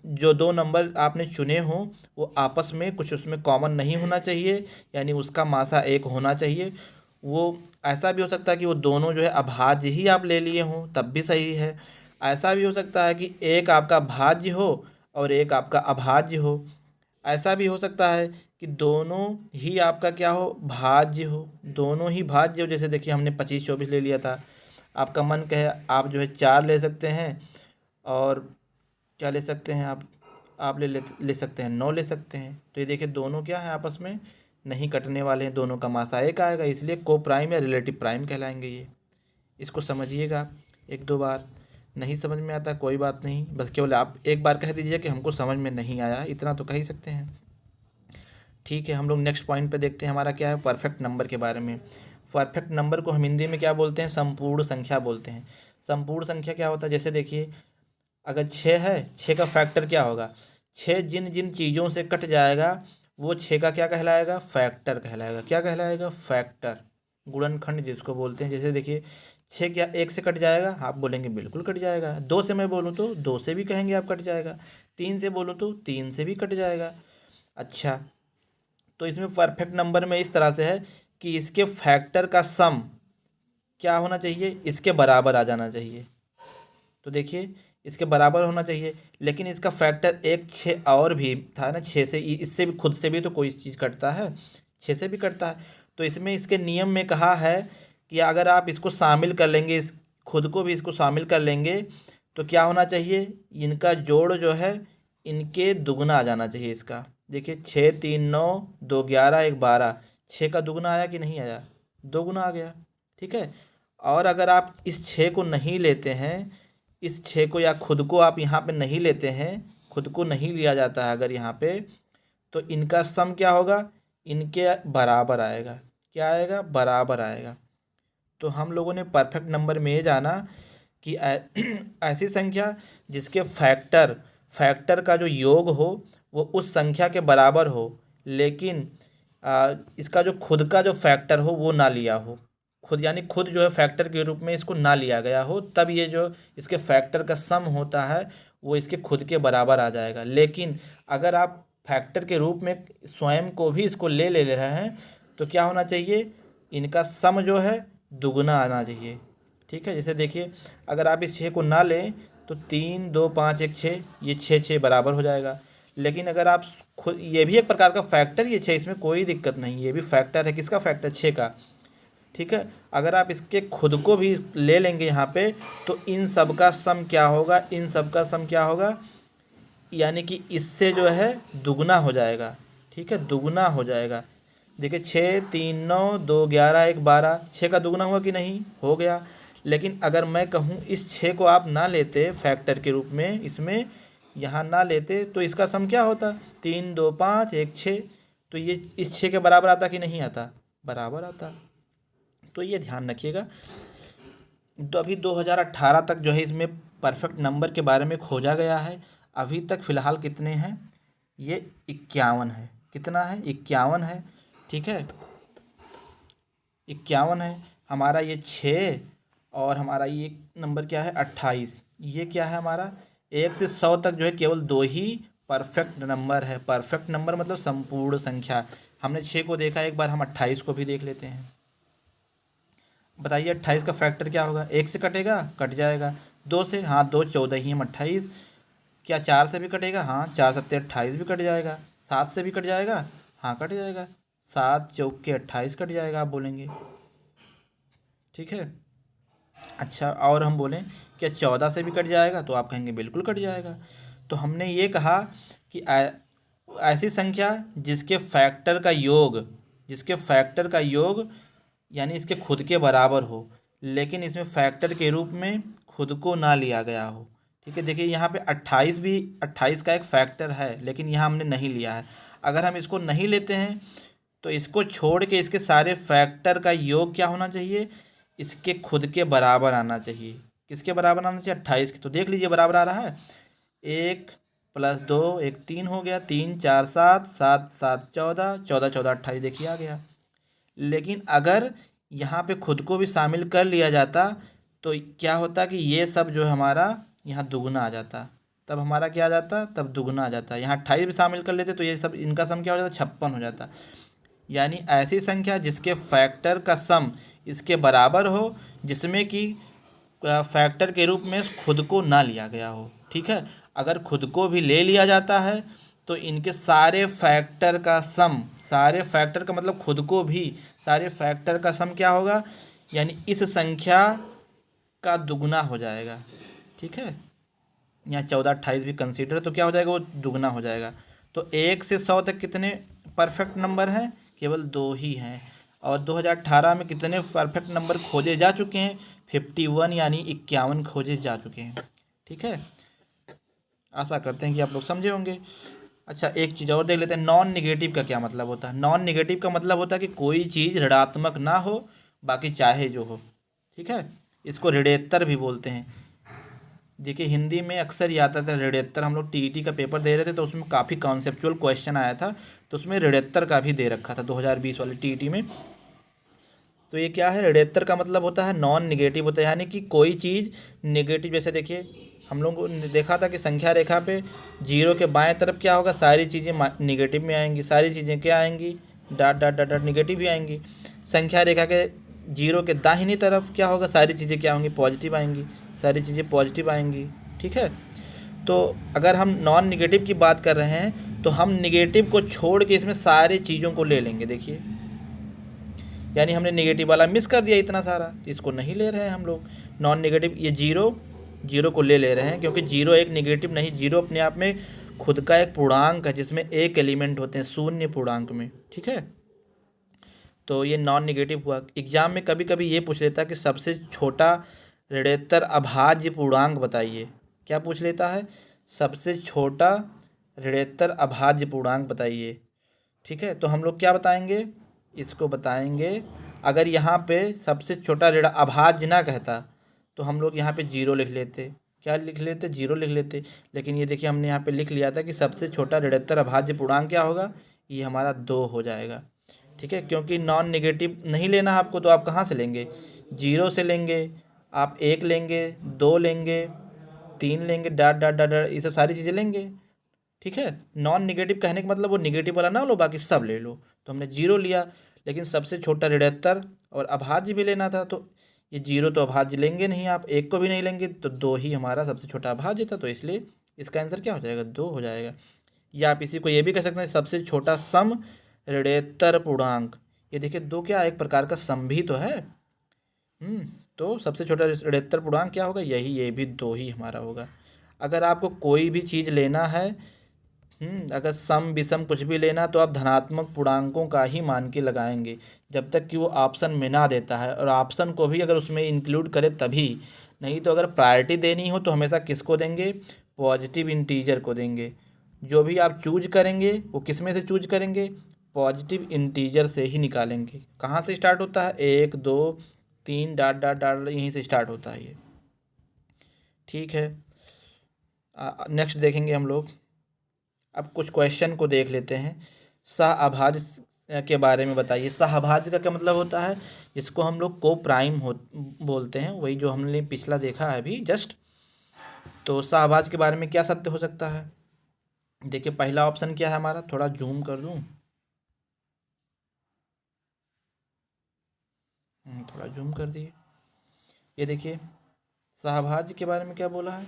जो 2 नंबर आपने चुने हों वो आपस में कुछ उसमें कॉमन नहीं होना चाहिए, यानी उसका मासा एक होना चाहिए। वो ऐसा भी हो सकता है कि वो दोनों जो है अभाज्य ही आप ले लिए हों, तब भी सही है। ऐसा भी हो सकता है कि एक आपका भाज्य हो और एक आपका अभाज्य हो। ऐसा भी हो सकता है कि दोनों ही आपका क्या हो, भाज्य हो, दोनों ही भाज्य हो। जैसे देखिए हमने 25 24 ले लिया था, आपका मन कहे आप जो है 4 ले सकते हैं, और क्या ले सकते हैं आप ले सकते हैं 9 ले सकते हैं। तो ये देखिए दोनों क्या है आपस में नहीं कटने वाले हैं, दोनों का मासा एक आएगा, इसलिए को प्राइम या रिलेटिव प्राइम कहलाएंगे ये। इसको समझिएगा 1 2 बार। नहीं समझ में आता कोई बात नहीं, बस केवल आप एक बार कह दीजिए कि हमको समझ में नहीं आया, इतना तो कह ही सकते हैं। ठीक है, हम लोग नेक्स्ट पॉइंट पे देखते हैं, हमारा क्या है, परफेक्ट नंबर के बारे में। परफेक्ट नंबर को हम हिंदी में क्या बोलते हैं, संपूर्ण संख्या बोलते हैं। संपूर्ण संख्या क्या होता है, जैसे देखिए अगर 6 है, 6 का फैक्टर क्या होगा, 6 जिन जिन चीज़ों से कट जाएगा वो 6 का क्या कहलाएगा, फैक्टर कहलाएगा। क्या कहलाएगा, फैक्टर, गुणनखंड जिसको बोलते हैं। जैसे देखिए 6 क्या 1 से कट जाएगा, आप बोलेंगे बिल्कुल कट जाएगा। 2 से मैं बोलूँ तो 2 से भी कहेंगे आप कट जाएगा। 3 से बोलूँ तो 3 से भी कट जाएगा। अच्छा, तो इसमें परफेक्ट नंबर में इस तरह से है कि इसके फैक्टर का सम क्या होना चाहिए, इसके बराबर आ जाना चाहिए। तो देखिए इसके बराबर होना चाहिए, लेकिन इसका फैक्टर एक 6 और भी था ना, 6 से, इससे भी खुद से भी तो कोई चीज़ कटता है, 6 से भी कटता है। तो इसमें इसके नियम में कहा है कि अगर आप इसको शामिल कर लेंगे, इस खुद को भी इसको शामिल कर लेंगे, तो क्या होना चाहिए, इनका जोड़ जो है इनके दुगना आ जाना चाहिए इसका। देखिए 6 3 9 2 11 1 12, 6 का दुगना आया कि नहीं आया, दोगुना आ गया। ठीक है, और अगर आप इस 6 को नहीं लेते हैं, इस 6 को या खुद को आप यहाँ पे नहीं लेते हैं, खुद को नहीं लिया जाता है अगर यहाँ पे, तो इनका सम क्या होगा, इनके बराबर आएगा। क्या आएगा, बराबर आएगा। तो हम लोगों ने परफेक्ट नंबर में ये जाना कि ऐसी संख्या जिसके फैक्टर का जो योग हो वो उस संख्या के बराबर हो, लेकिन इसका जो खुद का जो फैक्टर हो वो ना लिया हो। खुद यानी खुद जो है फैक्टर के रूप में इसको ना लिया गया हो, तब ये जो इसके फैक्टर का सम होता है वो इसके खुद के बराबर आ जाएगा। लेकिन अगर आप फैक्टर के रूप में स्वयं को भी इसको ले रहे हैं तो क्या होना चाहिए, इनका सम जो है दुगना आना चाहिए। ठीक है, जैसे देखिए अगर आप इस 6 को ना लें तो 3 2 5 1 6, ये 6 बराबर हो जाएगा। लेकिन अगर आप खुद, ये भी एक प्रकार का फैक्टर, ये 6, इसमें कोई दिक्कत नहीं, ये भी फैक्टर है। किसका फैक्टर? 6 का। ठीक है, अगर आप इसके खुद को भी ले लेंगे यहाँ पे तो इन सब का सम क्या होगा, इन सब का सम क्या होगा, यानी कि इससे जो है दुगना हो जाएगा। ठीक है, दुगना हो जाएगा। देखिए 6 3 9 2 11 1 12, 6 का दुगना हुआ कि नहीं? हो गया। लेकिन अगर मैं कहूँ इस 6 को आप ना लेते फैक्टर के रूप में, इसमें यहाँ ना लेते तो इसका सम क्या होता? 3 2 5 1 6, तो ये इस 6 के बराबर आता कि नहीं आता? बराबर आता। तो ये ध्यान रखिएगा। तो अभी 2018 तक जो है इसमें परफेक्ट नंबर के बारे में खोजा गया है। अभी तक फ़िलहाल कितने हैं? ये 51 है। कितना है? 51 है। ठीक है, 51 है। हमारा ये 6 और हमारा ये नंबर क्या है? 28। ये क्या है हमारा? 1 से 100 तक जो है केवल 2 ही परफेक्ट नंबर है। परफेक्ट नंबर मतलब संपूर्ण संख्या। हमने 6 को देखा, एक बार हम 28 को भी देख लेते हैं। बताइए 28 का फैक्टर क्या होगा? 1 से कटेगा, कट जाएगा। 2 से, हाँ 2 14 ही हम 28। क्या 4 से भी कटेगा? हाँ 4 7 28 भी कट जाएगा। 7 से भी कट जाएगा? हाँ कट जाएगा। 7 चौके 28 कट जाएगा आप बोलेंगे। ठीक है, अच्छा और हम बोलें क्या 14 से भी कट जाएगा? तो आप कहेंगे बिल्कुल कट जाएगा। तो हमने ये कहा कि ऐसी संख्या जिसके फैक्टर का योग यानी इसके खुद के बराबर हो, लेकिन इसमें फैक्टर के रूप में खुद को ना लिया गया हो। ठीक है, देखिए यहाँ पे 28 का एक फैक्टर है, लेकिन यहाँ हमने नहीं लिया है। अगर हम इसको नहीं लेते हैं तो इसको छोड़ के इसके सारे फैक्टर का योग क्या होना चाहिए? इसके खुद के बराबर आना चाहिए। किसके बराबर आना चाहिए? 28 के। तो देख लीजिए बराबर आ रहा है। 1 + 2 1 3 हो गया, 3 4 7 7 7 14 14 14 28, देखिए आ गया। लेकिन अगर यहाँ पे खुद को भी शामिल कर लिया जाता तो क्या होता कि ये सब जो है हमारा यहाँ दुगना आ जाता। तब हमारा क्या आ जाता? तब दुगना आ जाता। यहाँ 28 भी शामिल कर लेते तो ये सब इनका सम क्या हो जाता? 56 हो जाता। यानी ऐसी संख्या जिसके फैक्टर का सम इसके बराबर हो, जिसमें कि फैक्टर के रूप में खुद को ना लिया गया हो। ठीक है, अगर खुद को भी ले लिया जाता है तो इनके सारे फैक्टर का सम, सारे फैक्टर का मतलब खुद को भी, सारे फैक्टर का सम क्या होगा? यानी इस संख्या का दुगना हो जाएगा। ठीक है, यहाँ 14 28 भी कंसीडर तो क्या हो जाएगा? वो दुगना हो जाएगा। तो 1 से 100 तक कितने परफेक्ट नंबर हैं? केवल 2 ही हैं। और 2018 में कितने परफेक्ट नंबर खोजे जा चुके हैं? 51 यानी 51 खोजे जा चुके हैं। ठीक है, आशा करते हैं कि आप लोग समझे होंगे। अच्छा एक चीज़ और देख लेते हैं, नॉन निगेटिव का क्या मतलब होता है? नॉन निगेटिव का मतलब होता है कि कोई चीज़ ऋणात्मक ना हो, बाकी चाहे जो हो। ठीक है, इसको ऋणेत्तर भी बोलते हैं। देखिए हिंदी में अक्सर ये आता था ऋणेत्तर। हम लोग टीईटी का पेपर दे रहे थे तो उसमें काफ़ी कॉन्सेप्चुअल क्वेश्चन आया था, तो उसमें ऋणेत्तर का भी दे रखा था 2020 वाले टीईटी में। तो ये क्या है? ऋणेत्तर का मतलब होता है नॉन निगेटिव होता है, यानी कि कोई चीज़ निगेटिव। जैसे देखिए हम लोगों ने देखा था कि संख्या रेखा पे जीरो के बाएं तरफ क्या होगा? सारी चीज़ें निगेटिव में आएंगी। सारी चीज़ें क्या आएंगी? Dot dot dot dot negative ही आएंगी। संख्या रेखा के जीरो के दाहिनी तरफ क्या होगा? सारी चीज़ें क्या होंगी? पॉजिटिव आएंगी। सारी चीज़ें पॉजिटिव आएंगी। ठीक है, तो अगर हम नॉन निगेटिव की बात कर रहे हैं तो हम निगेटिव को छोड़ के इसमें सारी चीज़ों को ले लेंगे। देखिए यानी हमने निगेटिव वाला मिस कर दिया इतना सारा, इसको नहीं ले रहे हैं हम लोग। नॉन निगेटिव ये जीरो को ले रहे हैं, क्योंकि जीरो एक निगेटिव नहीं, जीरो अपने आप में खुद का एक पूर्णांक है जिसमें एक एलिमेंट होते हैं शून्य पूर्णांक में। ठीक है, तो ये नॉन निगेटिव हुआ। एग्जाम में कभी कभी ये पूछ लेता है कि सबसे छोटा ऋणेत्तर अभाज्य पूर्णांक बताइए। क्या पूछ लेता है? सबसे छोटा ऋणेत्तर अभाज्य पूर्णांक बताइए। ठीक है, तो हम लोग क्या बताएंगे? इसको बताएंगे, अगर यहाँ पे सबसे छोटा ऋण अभाज्य ना कहता तो हम लोग यहाँ पे जीरो लिख लेते, क्या लिख लेते, जीरो लिख लेते। लेकिन ये देखिए हमने यहाँ पे लिख लिया था कि सबसे छोटा ऋणात्तर अभाज्य पूर्णांक क्या होगा, ये हमारा 2 हो जाएगा। ठीक है, क्योंकि नॉन नेगेटिव नहीं लेना है आपको, तो आप कहाँ से लेंगे, जीरो से लेंगे, आप 1 लेंगे, 2 लेंगे, 3 लेंगे, डॉट डॉट डॉट डॉट, ये सब सारी चीज़ें लेंगे। ठीक है, नॉन निगेटिव कहने का मतलब वो निगेटिव वाला ना लो, बाकी सब ले लो। तो हमने जीरो लिया, लेकिन सबसे छोटा ऋणात्तर और अभाज्य भी लेना था, तो ये जीरो तो अभाज्य लेंगे नहीं आप, 1 को भी नहीं लेंगे, तो 2 ही हमारा सबसे छोटा अभाज्य था, तो इसलिए इसका आंसर क्या हो जाएगा, 2 हो जाएगा। या आप इसी को ये भी कह सकते हैं सबसे छोटा सम ऋणात्तर पूर्णांक। ये देखिए 2 क्या एक प्रकार का सम भी तो है। तो सबसे छोटा ऋणात्तर पूर्णांक क्या होगा, यही, ये भी 2 ही हमारा होगा। अगर आपको कोई भी चीज़ लेना है, अगर सम विषम कुछ भी लेना, तो आप धनात्मक पूर्णांकों का ही मान के लगाएंगे, जब तक कि वो ऑप्शन में ना देता है, और ऑप्शन को भी अगर उसमें इंक्लूड करे तभी। नहीं तो अगर प्रायोरिटी देनी हो तो हमेशा किसको देंगे, पॉजिटिव इंटीजर को देंगे। जो भी आप चूज करेंगे वो किस में से चूज करेंगे, पॉजिटिव इंटीजर से ही निकालेंगे। कहाँ से स्टार्ट होता है, 1 2 3 डॉट डॉट डॉट, यहीं से स्टार्ट होता है ये। ठीक है, नेक्स्ट देखेंगे हम लोग। अब कुछ क्वेश्चन को देख लेते हैं। सहअभाज्य के बारे में बताइए। सहअभाज्य का क्या मतलब होता है, इसको हम लोग को प्राइम हो बोलते हैं, वही जो हमने पिछला देखा है अभी जस्ट। तो सहअभाज्य के बारे में क्या सत्य हो सकता है, देखिए पहला ऑप्शन क्या है हमारा, थोड़ा जूम कर दूं, थोड़ा जूम कर दिए। ये देखिए सहअभाज्य के बारे में क्या बोला है,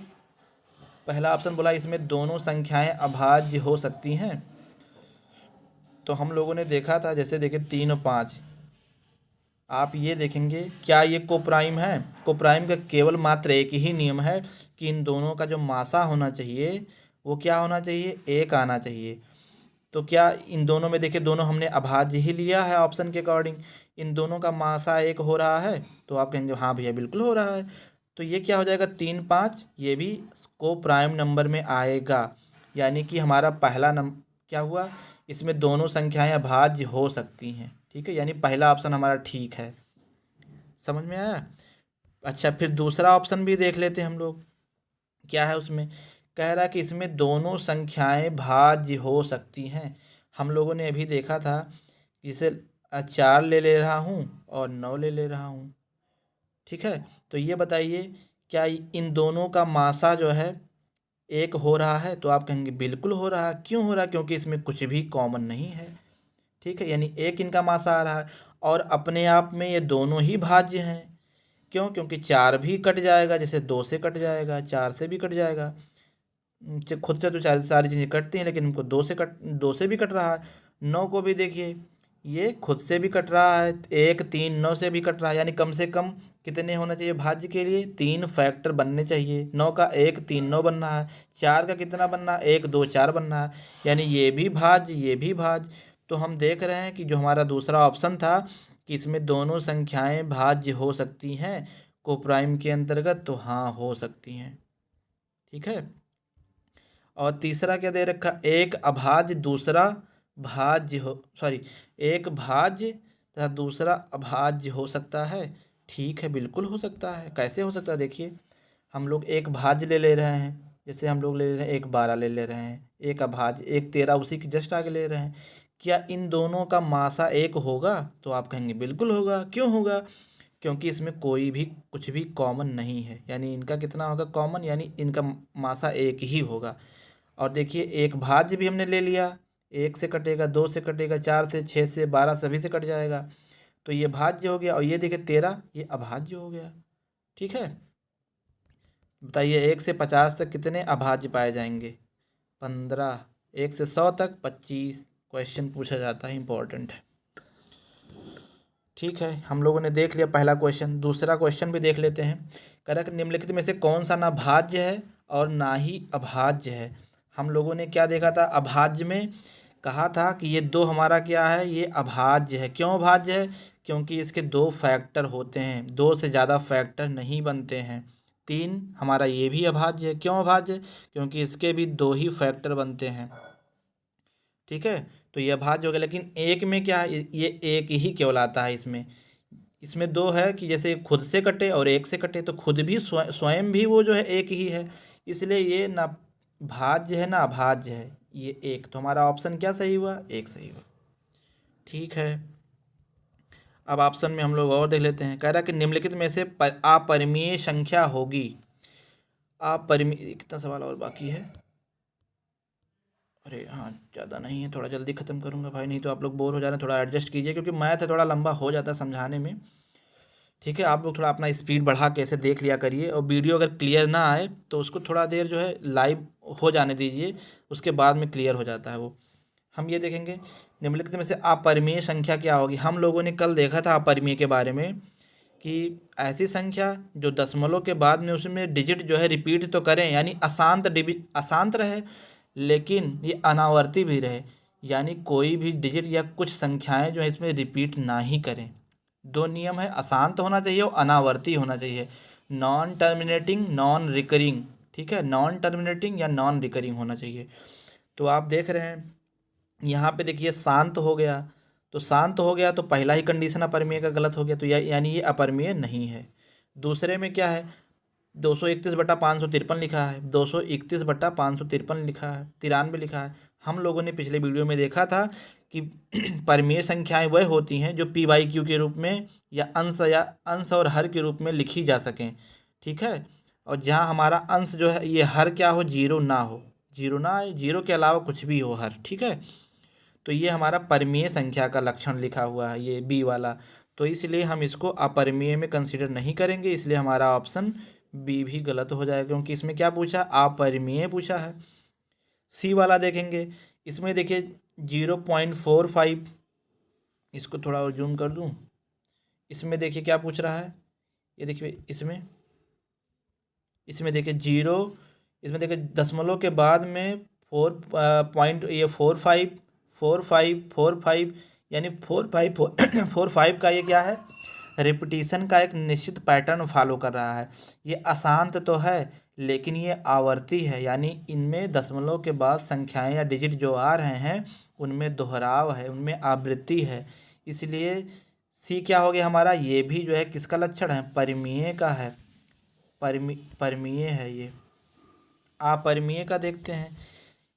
पहला ऑप्शन बोला इसमें दोनों संख्याएं अभाज्य हो सकती हैं। तो हम लोगों ने देखा था, जैसे देखिए 3 और 5, आप ये देखेंगे क्या ये कोप्राइम है। कोप्राइम का केवल मात्र एक ही नियम है कि इन दोनों का जो मासा होना चाहिए वो क्या होना चाहिए, 1 आना चाहिए। तो क्या इन दोनों में देखिए दोनों हमने अभाज्य ही लिया है ऑप्शन के अकॉर्डिंग, इन दोनों का मासा 1 हो रहा है, तो आप कहेंगे हाँ भैया बिल्कुल हो रहा है। तो ये क्या हो जाएगा, 3 5, ये भी कोप्राइम नंबर में आएगा। यानी कि हमारा पहला नंबर क्या हुआ, इसमें दोनों संख्याएं अभाज्य हो सकती हैं। ठीक है, यानी पहला ऑप्शन हमारा ठीक है। समझ में आया। अच्छा, फिर दूसरा ऑप्शन भी देख लेते हैं हम लोग, क्या है उसमें, कह रहा है कि इसमें दोनों संख्याएं भाज्य हो सकती हैं। हम लोगों ने अभी देखा था, इसे 4 ले रहा हूँ और 9 ले रहा हूँ। ठीक है, तो ये बताइए क्या इन दोनों का मासा जो है 1 हो रहा है, तो आप कहेंगे बिल्कुल हो रहा है। क्यों हो रहा है, क्योंकि इसमें कुछ भी कॉमन नहीं है। ठीक है, यानी 1 इनका मासा आ रहा है, और अपने आप में ये दोनों ही भाज्य हैं। क्यों, क्योंकि 4 भी कट जाएगा, जैसे 2 से कट जाएगा, 4 से भी कट जाएगा। खुद से तो सारी चीज़ें कटती हैं, लेकिन इनको 2 से भी कट रहा है। 9 को भी देखिए, ये खुद से भी कट रहा है, 1 3 9 से भी कट रहा है। यानी कम से कम कितने होना चाहिए भाज्य के लिए, 3 फैक्टर बनने चाहिए। 9 का 1 3 9 बनना है, 4 का कितना बनना है, 1 2 4 बनना है। यानी ये भी भाज्य, ये भी भाज्य। तो हम देख रहे हैं कि जो हमारा दूसरा ऑप्शन था कि इसमें दोनों संख्याएं भाज्य हो सकती हैं कोप्राइम के अंतर्गत, तो हाँ हो सकती हैं। ठीक है, और तीसरा क्या दे रखा, एक अभाज्य दूसरा भाज्य हो, सॉरी, एक भाज्य तथा दूसरा अभाज्य हो सकता है। ठीक है, बिल्कुल हो सकता है। कैसे हो सकता है, देखिए हम लोग एक भाज्य ले रहे हैं, जैसे हम लोग ले रहे हैं 1 12 ले रहे हैं, एक अभाज्य 1 13 उसी के जस्ट आगे ले रहे हैं। क्या इन दोनों का मासा 1 होगा, तो आप कहेंगे बिल्कुल होगा। क्यों होगा, क्योंकि इसमें कोई भी कुछ भी कॉमन नहीं है। यानी इनका कितना होगा कॉमन, यानी इनका मासा 1 ही होगा। और देखिए एक भाज्य भी हमने ले लिया, 1 से कटेगा, 2 से कटेगा, 4 से, 6 से, 12 सभी से कट जाएगा। तो ये भाज्य हो गया, और ये देखिए 13 ये अभाज्य हो गया। ठीक है, बताइए 1 से 50 तक कितने अभाज्य पाए जाएंगे, 15, 1 से 100 तक 25। क्वेश्चन पूछा जाता है, इंपॉर्टेंट है। ठीक है, हम लोगों ने देख लिया पहला क्वेश्चन। दूसरा क्वेश्चन भी देख लेते हैं। करक निम्नलिखित में से कौन सा ना भाज्य है और ना ही अभाज्य है। हम लोगों ने क्या देखा था, अभाज्य में कहा था कि ये 2 हमारा क्या है, ये अभाज्य है। क्यों अभाज्य है, क्योंकि इसके 2 फैक्टर होते हैं, 2 से ज़्यादा फैक्टर नहीं बनते हैं। 3 हमारा ये भी अभाज्य है। क्यों अभाज्य है, क्योंकि इसके भी 2 ही फैक्टर बनते हैं। ठीक है, तो ये अभाज्य हो गया। लेकिन एक में क्या है, ये एक ही केवल आता है इसमें, इसमें दो है कि जैसे खुद से कटे और एक से कटे, तो खुद भी स्वयं भी वो जो है एक ही है, इसलिए ये ना भाज्य है ना अभाज्य है, ये एक। तो हमारा ऑप्शन क्या सही हुआ? एक सही हुआ। ठीक है, अब ऑप्शन में हम लोग और देख लेते हैं। कह रहा है कि निम्नलिखित में से अपरिमेय संख्या होगी। अपरिमेय, कितना सवाल और बाकी है? अरे हाँ, ज़्यादा नहीं है, थोड़ा जल्दी ख़त्म करूँगा भाई, नहीं तो आप लोग बोर हो जा रहे हैं। थोड़ा एडजस्ट कीजिए, क्योंकि मैथ है थोड़ा लंबा हो जाता है समझाने में। ठीक है, आप लोग थोड़ा अपना स्पीड बढ़ा के ऐसे देख लिया करिए, और वीडियो अगर क्लियर ना आए तो उसको थोड़ा देर जो है लाइव हो जाने दीजिए, उसके बाद में क्लियर हो जाता है वो। हम ये देखेंगे निम्नलिखित में से अपरिमेय संख्या क्या होगी। हम लोगों ने कल देखा था अपरिमेय के बारे में कि ऐसी संख्या जो दशमलव के बाद में उसमें डिजिट जो है रिपीट तो करें, यानी अशांत रहे, लेकिन ये अनावर्ती भी रहे, यानी कोई भी डिजिट या कुछ संख्याएं जो है इसमें रिपीट ना ही करें। दो नियम है, अशांत होना चाहिए और अनावर्ती होना चाहिए। Non terminating, non recurring. ठीक है, नॉन टर्मिनेटिंग या नॉन रिकरिंग होना चाहिए। तो आप देख रहे हैं यहाँ पे देखिए शांत हो गया, तो शांत हो गया तो पहला ही कंडीशन अपरिमेय का गलत हो गया, तो यानी ये अपरिमेय नहीं है। दूसरे में क्या है, 231/553 लिखा है, 231/553 लिखा है, 93 लिखा है। हम लोगों ने पिछले वीडियो में देखा था कि परिमेय संख्याएं वह होती हैं जो पी बाई क्यू के रूप में या अंश और हर के रूप में लिखी जा सकें। ठीक है, और जहाँ हमारा अंश जो है ये हर क्या हो, जीरो ना हो, जीरो ना आए, जीरो के अलावा कुछ भी हो हर। ठीक है, तो ये हमारा परिमेय संख्या का लक्षण लिखा हुआ है, ये बी वाला। तो इसलिए हम इसको अपरिमेय में कंसीडर नहीं करेंगे, इसलिए हमारा ऑप्शन बी भी गलत हो जाएगा, क्योंकि इसमें क्या पूछा, अपरिमेय पूछा है। सी वाला देखेंगे, इसमें देखिए 0.45, इसको थोड़ा और जूम कर दूं। इसमें देखिए क्या पूछ रहा है, ये देखिए इसमें देखिए जीरो, इसमें देखिए दशमलव के बाद में 4.45 यानी 4.45 का ये क्या है, रिपीटिशन का एक निश्चित पैटर्न फॉलो कर रहा है। ये अशांत तो है लेकिन ये आवर्ती है, यानी इनमें दशमलव के बाद संख्याएं या डिजिट जो आ रहे हैं उनमें दोहराव है, उनमें आवृत्ति है। इसलिए सी क्या हो गया हमारा, ये भी जो है किसका लक्षण है, परिमेय का है, परिमेय है ये। अपरिमेय का देखते हैं,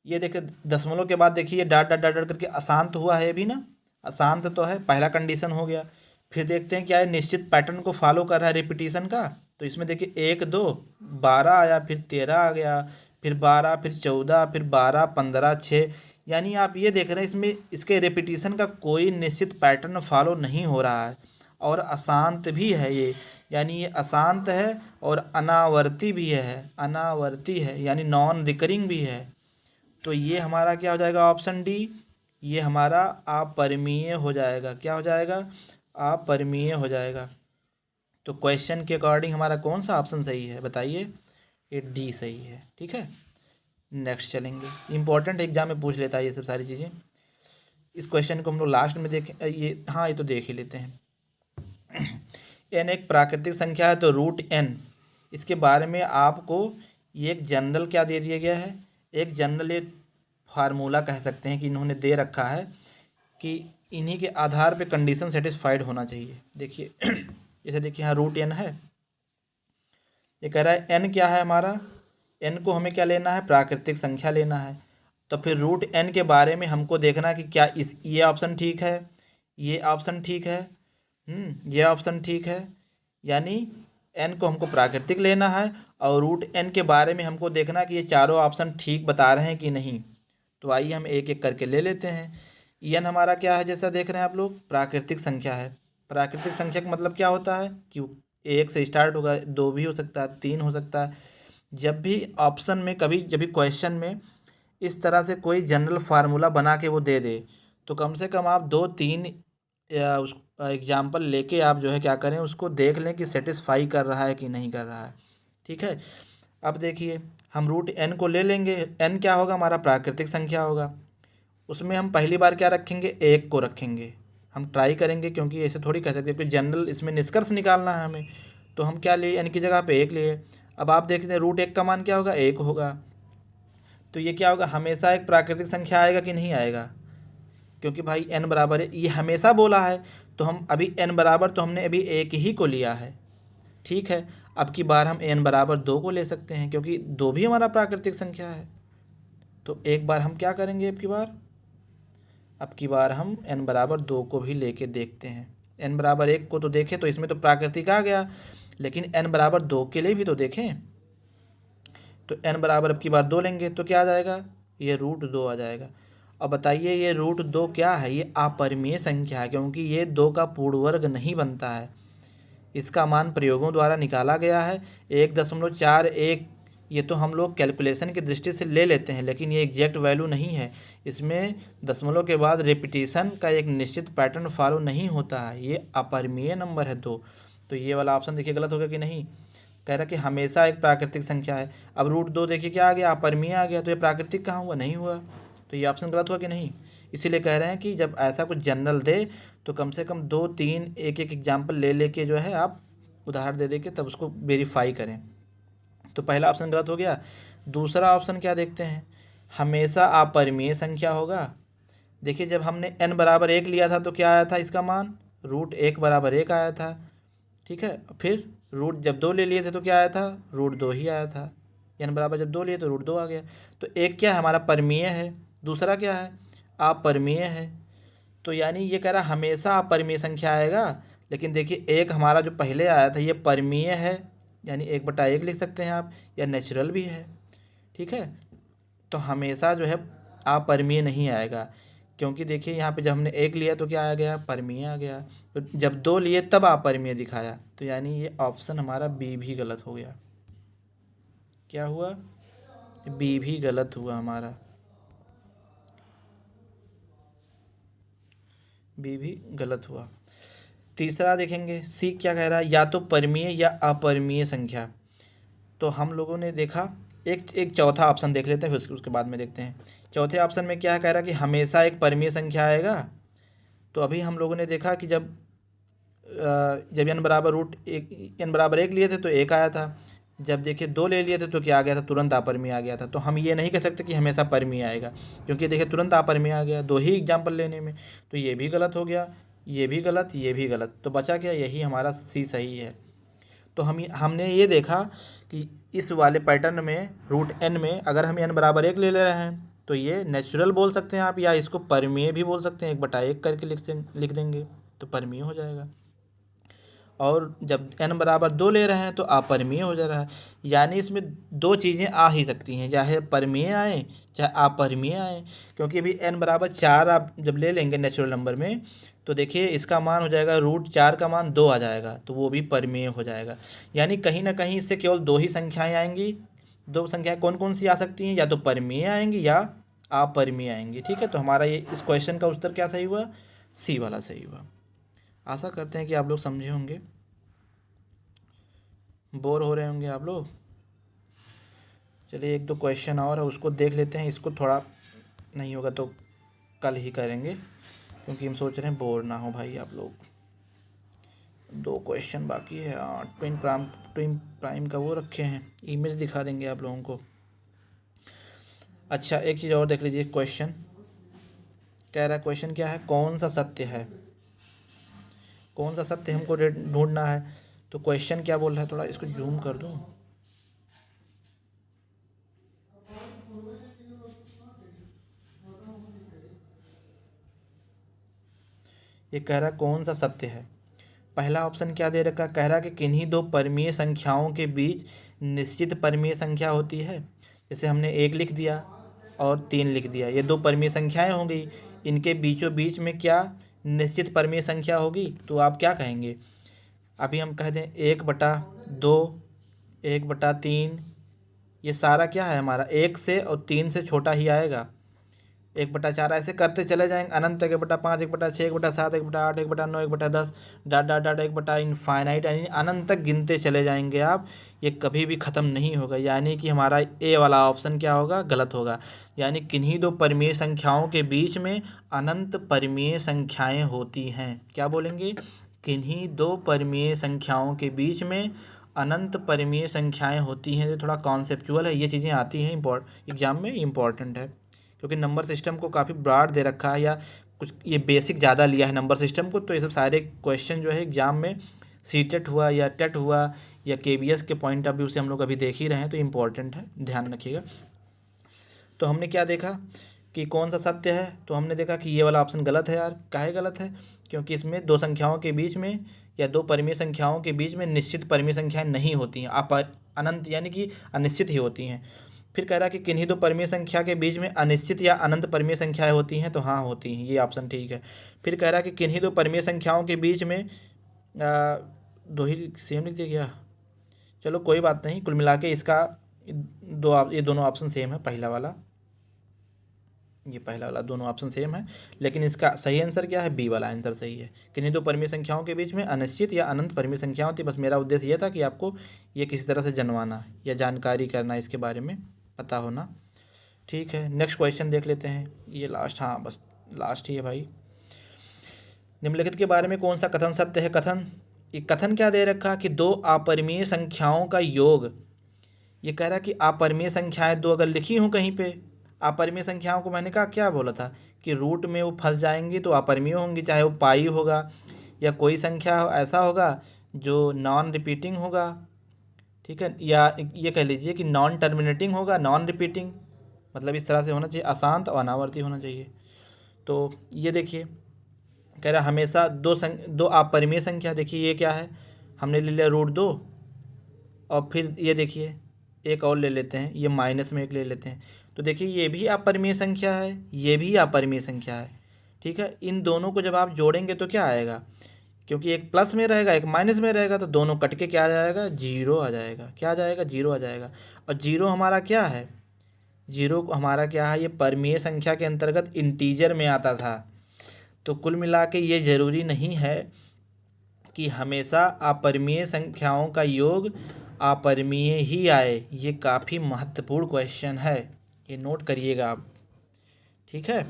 ये देखिए दशमलव के बाद देखिए डाट डाट डाट डाट करके अशांत हुआ है, भी ना अशांत तो है, पहला कंडीशन हो गया। फिर देखते हैं क्या है, निश्चित पैटर्न को फॉलो कर रहा है रिपीटिशन का। तो इसमें देखिए 1 2 12 आया, फिर 13 आ गया, फिर 12, फिर 14, फिर 12 15 6, यानी आप ये देख रहे हैं इसमें इसके रिपीटिशन का कोई निश्चित पैटर्न फॉलो नहीं हो रहा है, और अशांत भी है ये, यानी ये अशांत है और अनावर्ती भी है, अनावर्ती है यानी नॉन रिकरिंग भी है। तो ये हमारा क्या हो जाएगा, ऑप्शन डी, ये हमारा अपरिमेय हो जाएगा। क्या हो जाएगा, अपरिमेय हो जाएगा। तो क्वेश्चन के अकॉर्डिंग हमारा कौन सा ऑप्शन सही है बताइए, ये डी सही है। ठीक है, नेक्स्ट चलेंगे, इंपॉर्टेंट एग्जाम में पूछ लेता है ये सब सारी चीज़ें। इस क्वेश्चन को हम लोग लास्ट में देखें, ये हाँ ये तो देख ही लेते हैं। एन एक प्राकृतिक संख्या है, तो रूट एन, इसके बारे में आपको ये एक जनरल क्या दे दिया गया है, एक जनरल एक फार्मूला कह सकते हैं कि इन्होंने दे रखा है कि इन्हीं के आधार पे कंडीशन सेटिस्फाइड होना चाहिए। देखिए जैसे देखिए यहाँ रूट एन है, ये कह रहा है एन क्या है हमारा, एन को हमें क्या लेना है, प्राकृतिक संख्या लेना है। तो फिर रूट एन के बारे में हमको देखना है कि क्या ये ऑप्शन ठीक है, ये ऑप्शन ठीक है, ये ऑप्शन ठीक है, यानी एन को हमको प्राकृतिक लेना है, और रूट एन के बारे में हमको देखना है कि ये चारों ऑप्शन ठीक बता रहे हैं कि नहीं। तो आइए हम एक एक करके ले लेते हैं। एन हमारा क्या है, जैसा देख रहे हैं आप लोग, प्राकृतिक संख्या है। प्राकृतिक संख्या का मतलब क्या होता है कि एक से स्टार्ट होगा, दो भी हो सकता है, तीन हो सकता है। जब भी ऑप्शन में कभी जब भी क्वेश्चन में इस तरह से कोई जनरल फार्मूला बना के वो दे दे, तो कम से कम आप 2 3 या उस एग्जाम्पल लेके आप जो है क्या करें, उसको देख लें कि सेटिस्फाई कर रहा है कि नहीं कर रहा है। ठीक है, अब देखिए हम रूट एन को ले लेंगे, एन क्या होगा हमारा, प्राकृतिक संख्या होगा। उसमें हम पहली बार क्या रखेंगे, एक को रखेंगे। हम ट्राई करेंगे, क्योंकि ऐसे थोड़ी कह सकते क्योंकि जनरल इसमें निष्कर्ष निकालना है हमें, तो हम क्या लिए, एन की जगह पे एक लिए। अब आप देखते हैं रूट एक का मान क्या होगा, एक होगा। तो ये क्या होगा, हमेशा एक प्राकृतिक संख्या आएगा कि नहीं आएगा, क्योंकि भाई n बराबर है, ये हमेशा बोला है, तो हम अभी n बराबर तो हमने अभी एक ही को लिया है, ठीक है। अब की बार हम n बराबर 2 को ले सकते हैं, क्योंकि 2 भी हमारा प्राकृतिक संख्या है। तो एक बार हम क्या करेंगे, अब की बार हम n बराबर 2 को भी लेके देखते हैं। n बराबर 1 को तो देखें तो इसमें तो प्राकृतिक आ गया, लेकिन n बराबर 2 के लिए भी तो देखें। तो n बराबर अब की बार 2 लेंगे तो क्या आ जाएगा, ये √2 आ जाएगा। अब बताइए ये √2 क्या है, ये अपरिमेय संख्या है, क्योंकि ये 2 का पूर्ण वर्ग नहीं बनता है। इसका मान प्रयोगों द्वारा निकाला गया है 1.41। ये तो हम लोग कैलकुलेशन की दृष्टि से ले लेते हैं, लेकिन ये एग्जैक्ट वैल्यू नहीं है। इसमें दशमलव के बाद रिपीटिशन का एक निश्चित पैटर्न फॉलो नहीं होता है। ये अपरिमेय नंबर है 2। तो ये वाला ऑप्शन देखिए गलत हो गया कि नहीं। कह रहा कि हमेशा एक प्राकृतिक संख्या है। अब √2 देखिए क्या आ गया, अपरिमेय आ गया, तो ये प्राकृतिक कहाँ हुआ, नहीं हुआ। तो ये ऑप्शन गलत हुआ कि नहीं। इसीलिए कह रहे हैं कि जब ऐसा कुछ जनरल दे तो कम से कम 2-3 एक एग्जाम्पल ले लेके जो है आप उदाहरण दे के तब उसको वेरीफाई करें। तो पहला ऑप्शन गलत हो गया। दूसरा ऑप्शन क्या देखते हैं, हमेशा अपरिमेय संख्या होगा। देखिए जब हमने n बराबर 1 लिया था तो क्या आया था, इसका मान √1 बराबर 1 आया था, ठीक है। फिर रूट जब 2 ले लिए थे तो क्या आया था, √2 ही आया था। n बराबर जब 2 लिए तो √2 आ गया। तो एक क्या है हमारा परिमेय है, दूसरा क्या है अपरिमेय है। तो यानी ये कह रहा हमेशा अपरिमेय संख्या आएगा। लेकिन देखिए एक हमारा जो पहले आया था ये परिमेय है, यानी 1/1 लिख सकते हैं आप, या नेचुरल भी है, ठीक है। तो हमेशा जो है अपरिमेय नहीं आएगा, क्योंकि देखिए यहाँ पे जब हमने 1 लिया तो क्या आ गया, परिमेय आ गया। तो जब 2 लिए तब अपरिमेय दिखाया, तो यानी ये ऑप्शन हमारा बी भी गलत हो गया। क्या हुआ, बी भी गलत हुआ हमारा, बी भी गलत हुआ। तीसरा देखेंगे, सी क्या कह रहा है, या तो परिमेय या अपरिमेय संख्या। तो हम लोगों ने देखा एक चौथा ऑप्शन देख लेते हैं, फिर उसके बाद में देखते हैं। चौथे ऑप्शन में क्या कह रहा है कि हमेशा एक परिमेय संख्या आएगा। तो अभी हम लोगों ने देखा कि जब n बराबर √1 लिए थे तो 1 आया था। जब देखिए 2 ले लिए थे तो क्या आ गया था, तुरंत अपरिमेय आ गया था। तो हम ये नहीं कह सकते कि हमेशा परिमेय आएगा, क्योंकि देखिए तुरंत अपरिमेय आ गया 2 ही एग्जाम्पल लेने में। तो ये भी गलत हो गया, ये भी गलत, ये भी गलत। तो बचा क्या, यही हमारा सी सही है। तो हमने ये देखा कि इस वाले पैटर्न में √n में अगर हम n बराबर 1 ले रहे हैं तो ये नेचुरल बोल सकते हैं आप, या इसको परिमेय भी बोल सकते हैं, 1/1 करके लिख देंगे तो परिमेय हो जाएगा। और जब n बराबर 2 ले रहे हैं तो अपरिमेय हो जा रहा है। यानी इसमें 2 चीज़ें आ ही सकती हैं, चाहे परिमेय आए चाहे अपरिमेय आए। क्योंकि अभी n बराबर 4 आप जब ले लेंगे नेचुरल नंबर में तो देखिए इसका मान हो जाएगा √4 का मान 2 आ जाएगा, तो वो भी परिमेय हो जाएगा। यानी कहीं ना कहीं इससे केवल 2 ही संख्याएँ आएंगी। 2 संख्याएँ कौन कौन सी आ सकती हैं, या तो परिमेय आएंगी या अपरिमेय आएंगी, ठीक है। तो हमारा ये इस क्वेश्चन का उत्तर क्या सही हुआ, सी वाला सही हुआ। आशा करते हैं कि आप लोग समझे होंगे, बोर हो रहे होंगे आप लोग। चलिए 1-2 क्वेश्चन और है उसको देख लेते हैं। इसको थोड़ा नहीं होगा तो कल ही करेंगे, क्योंकि हम सोच रहे हैं बोर ना हो भाई आप लोग। 2 क्वेश्चन बाकी है। ट्विन प्राइम का वो रखे हैं, इमेज दिखा देंगे आप लोगों को। अच्छा एक चीज़ और देख लीजिए, क्वेश्चन कह रहा है, क्वेश्चन क्या है, कौन सा सत्य है, कौन सा सत्य हमको ढूंढना है। तो क्वेश्चन क्या बोल रहा है, थोड़ा इसको जूम कर दूं। ये कह रहा है कौन सा सत्य है। पहला ऑप्शन क्या दे रखा, कह रहा है कि किन्हीं 2 परिमेय संख्याओं के बीच निश्चित परिमेय संख्या होती है। जैसे हमने 1 लिख दिया और 3 लिख दिया, ये 2 परिमेय संख्याएं हो गई। इनके बीचों बीच में क्या निश्चित परिमेय संख्या होगी, तो आप क्या कहेंगे। अभी हम कह दें 1/2, 1/3, ये सारा क्या है हमारा 1 से और 3 से छोटा ही आएगा। 1/4 ऐसे करते चले जाएंगे अनंत तक, 1/5, 1/6, 1/7, 1/8, 1/9, 1/10, डाट डाट डाट 1/इनफाइनाइट, यानी अनंत तक गिनते चले जाएंगे आप। ये कभी भी ख़त्म नहीं होगा। यानी कि हमारा ए वाला ऑप्शन क्या होगा, गलत होगा। यानी किन्हीं 2 परिमेय संख्याओं के बीच में अनंत परिमेय संख्याएं होती हैं। क्या बोलेंगे, किन्हीं 2 परिमेय संख्याओं के बीच में अनंत परिमेय संख्याएं होती हैं। ये थोड़ा कॉन्सेप्चुअल है, ये चीज़ें आती हैं एग्जाम में, इम्पॉर्टेंट है, क्योंकि नंबर सिस्टम को काफ़ी ब्रॉड दे रखा है, या कुछ ये बेसिक ज़्यादा लिया है नंबर सिस्टम को, तो ये सब सारे क्वेश्चन जो है एग्जाम में सीटेट हुआ या टेट हुआ या केबीएस के पॉइंट ऑफ व्यू से हम लोग अभी देख ही रहे हैं, तो इम्पॉर्टेंट है, ध्यान रखिएगा। तो हमने क्या देखा कि कौन सा सत्य है, तो हमने देखा कि ये वाला ऑप्शन गलत है यार। काहे गलत है? क्योंकि इसमें दो संख्याओं के बीच में या दो परिमेय संख्याओं के बीच में निश्चित परिमेय संख्याएं नहीं होती हैं, अनंत यानी कि अनिश्चित ही होती हैं। फिर कह रहा कि किन्हीं दो परिमेय संख्या के बीच में अनिश्चित या अनंत परिमेय संख्याएं होती हैं, तो हाँ होती हैं, ये ऑप्शन ठीक है। फिर कह रहा कि किन्हीं दो परिमेय संख्याओं के बीच में दो ही सेम लिख दिया गया, चलो कोई बात नहीं, कुल मिला के इसका ये दोनों ऑप्शन सेम है, पहला वाला ये पहला वाला दोनों ऑप्शन सेम है, लेकिन इसका सही आंसर क्या है? बी वाला आंसर सही है। किन्हीं दो परिमेय संख्याओं के बीच में अनिश्चित या अनंत परिमेय संख्या होती है। बस मेरा उद्देश्य यह था कि आपको ये किसी तरह से जनवाना या जानकारी करना, इसके बारे में पता होना। ठीक है, नेक्स्ट क्वेश्चन देख लेते हैं, ये लास्ट, हाँ बस लास्ट ही है भाई। निम्नलिखित के बारे में कौन सा कथन सत्य है? ये कथन क्या दे रखा कि दो अपरिमेय संख्याओं का योग, ये कह रहा कि अपरिमेय संख्याएं दो अगर लिखी हों कहीं पे, अपरिमेय संख्याओं को मैंने कहा क्या बोला था कि रूट में वो फंस जाएंगी तो अपरिमेय होंगी, चाहे वो पाई होगा या कोई संख्या ऐसा होगा जो नॉन रिपीटिंग होगा, ठीक है, या ये कह लीजिए कि नॉन टर्मिनेटिंग होगा, नॉन रिपीटिंग, मतलब इस तरह से होना चाहिए, अशांत और अनावर्ती होना चाहिए। तो ये देखिए कह रहा हमेशा दो अपरिमेय संख्या, देखिए ये क्या है, हमने ले लिया √2, और फिर ये देखिए एक और ले लेते हैं, ये माइनस में एक ले लेते हैं, तो देखिए ये भी अपरिमेय संख्या है, ये भी अपरिमेय संख्या है, ठीक है। इन दोनों को जब आप जोड़ेंगे तो क्या आएगा, क्योंकि एक प्लस में रहेगा एक माइनस में रहेगा, तो दोनों कट के क्या आ जाएगा? जीरो आ जाएगा। क्या आ जाएगा? जीरो आ जाएगा। और जीरो हमारा क्या है? जीरो हमारा क्या है? ये परिमेय संख्या के अंतर्गत इंटीजर में आता था। तो कुल मिला के ये ज़रूरी नहीं है कि हमेशा अपरिमेय संख्याओं का योग अपरिमेय ही आए। ये काफ़ी महत्वपूर्ण क्वेश्चन है, ये नोट करिएगा आप, ठीक है।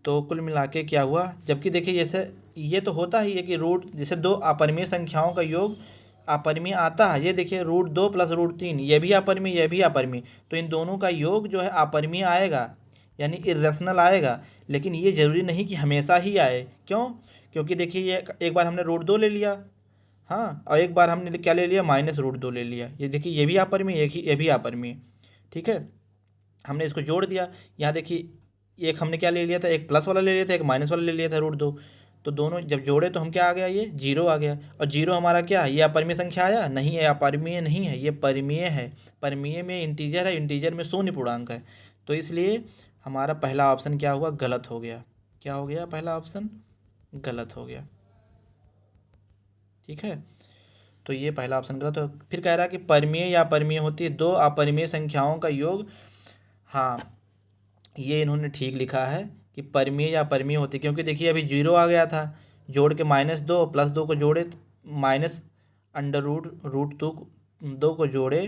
तो कुल मिला के क्या हुआ, जबकि देखिए जैसे ये तो होता ही है कि रूट, जैसे दो अपरिमेय संख्याओं का योग अपरिमेय आता है, ये देखिए √2 + √3, ये भी अपरिमेय ये भी अपरिमेय, तो इन दोनों का योग जो है अपरिमेय आएगा, यानी इर्रेशनल आएगा। लेकिन ये ज़रूरी नहीं कि हमेशा ही आए। क्यों? क्योंकि देखिए ये एक बार हमने √2 ले लिया, हाँ, और एक बार हमने क्या ले लिया? -√2 ले लिया। ये देखिए ये भी अपरिमेय ये भी अपरिमेय, ठीक है। हमने इसको जोड़ दिया, यहाँ देखिए एक हमने क्या ले लिया था? एक प्लस वाला ले लिया था, एक माइनस वाला ले लिया था √2, तो दोनों जब जोड़े तो हम क्या आ गया? ये जीरो आ गया। और जीरो हमारा क्या है? ये अपरिमेय संख्या आया नहीं है, अपरिमेय नहीं है, ये परिमेय है। परिमेय में इंटीजर है, इंटीजर में शून्य पूर्णांक है, तो इसलिए हमारा पहला ऑप्शन क्या हुआ? गलत हो गया। क्या हो गया? पहला ऑप्शन गलत हो गया, ठीक है। तो ये पहला ऑप्शन गलत हो। फिर कह रहा है कि परिमेय या अपरिमेय होती है दो अपरिमेय संख्याओं का योग, हाँ ये इन्होंने ठीक लिखा है कि परिमेय या अपरिमेय होती है, क्योंकि देखिए अभी जीरो आ गया था, जोड़ के -2 + 2 को जोड़े, -√2 को जोड़े,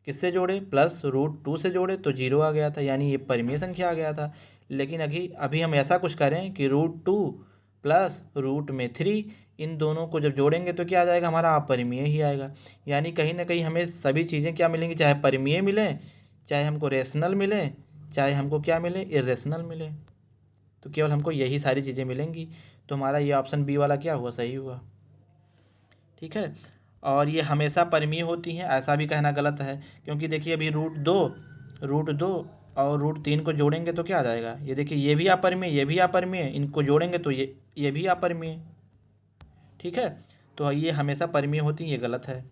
किससे जोड़े? +√2 से जोड़े, तो जीरो आ गया था, यानी ये परिमेय संख्या आ गया था। लेकिन अभी हम ऐसा कुछ करें कि √2 + √3, इन दोनों को जब जोड़ेंगे तो क्या आ जाएगा? हमारा अपरिमेय ही आएगा। यानी कहीं ना कहीं हमें सभी चीज़ें क्या मिलेंगी? चाहे परिमेय मिलें, चाहे हमको रेशनल मिलें, चाहे हमको क्या मिले? इरेशनल मिले, तो केवल हमको यही सारी चीज़ें मिलेंगी। तो हमारा ये ऑप्शन बी वाला क्या हुआ? सही हुआ, ठीक है। और ये हमेशा परिमेय होती हैं ऐसा भी कहना गलत है, क्योंकि देखिए अभी √2 और √3 को जोड़ेंगे तो क्या आ जाएगा? ये देखिए ये भी अपरिमेय ये भी अपरिमेय, इनको जोड़ेंगे तो ये भी अपरिमेय, ठीक है। तो ये हमेशा परिमेय होती हैं, ये गलत है।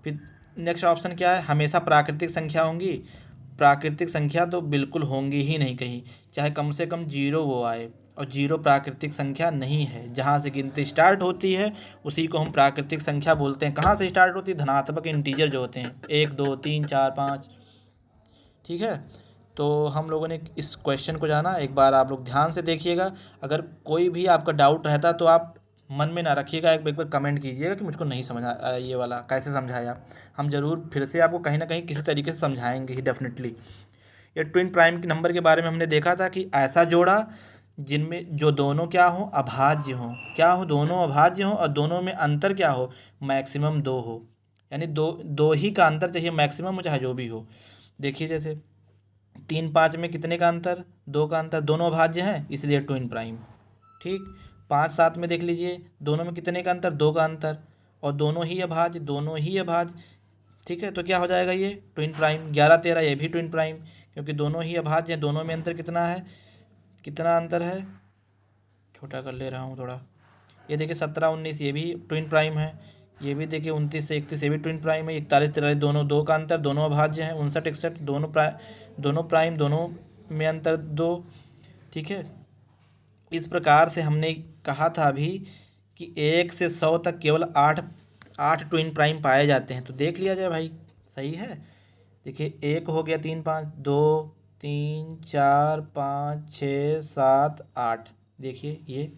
फिर नेक्स्ट ऑप्शन क्या है? हमेशा प्राकृतिक संख्या होंगी। प्राकृतिक संख्या तो बिल्कुल होंगी ही नहीं कहीं, चाहे कम से कम जीरो वो आए, और जीरो प्राकृतिक संख्या नहीं है। जहाँ से गिनती स्टार्ट होती है उसी को हम प्राकृतिक संख्या बोलते हैं। कहाँ से स्टार्ट होती है? धनात्मक इंटीजर जो होते हैं, 1 2 3 4 5, ठीक है। तो हम लोगों ने इस क्वेश्चन को जाना, एक बार आप लोग ध्यान से देखिएगा। अगर कोई भी आपका डाउट रहता तो आप मन में ना रखिएगा, एक बार कमेंट कीजिएगा कि मुझको नहीं समझ आया, ये वाला कैसे समझाया। हम ज़रूर फिर से आपको कहीं ना कहीं किसी तरीके से समझाएंगे ही डेफिनेटली। ये ट्विन प्राइम के नंबर के बारे में हमने देखा था कि ऐसा जोड़ा जिनमें जो दोनों क्या हो? अभाज्य हों। क्या हो? दोनों अभाज्य हों, और दोनों में अंतर क्या हो? मैक्सिमम 2 हो, यानी दो ही का अंतर चाहिए, मैक्सिमम हो चाहे जो भी हो। देखिए जैसे 3 5 में कितने का अंतर, 2 का अंतर, दोनों अभाज्य हैं इसलिए ट्विन प्राइम। ठीक, 5 7 में देख लीजिए दोनों में कितने का अंतर, 2 का अंतर, और दोनों ही अभाज्य, दोनों ही अभाज्य। ठीक है, तो क्या हो जाएगा ये ट्विन प्राइम। 11 13 ये भी ट्विन प्राइम, क्योंकि दोनों ही अभाज्य हैं, दोनों में अंतर कितना है, कितना अंतर है, छोटा कर ले रहा हूँ थोड़ा। ये देखिए 17 19 ये भी ट्विन प्राइम है, ये भी देखिए 29 से 31 ये भी ट्विन प्राइम है, 41 43 दोनों 2 का अंतर, दोनों अभाज्य हैं, 59 61 दोनों प्राइम, दोनों में अंतर 2। ठीक है, इस प्रकार से हमने कहा था अभी कि 1 से 100 तक केवल 8 ट्विन प्राइम पाए जाते हैं। तो देख लिया जाए भाई, सही है। देखिए 1 हो गया 3 5, 2 3 4 5 6 7 8, देखिए ये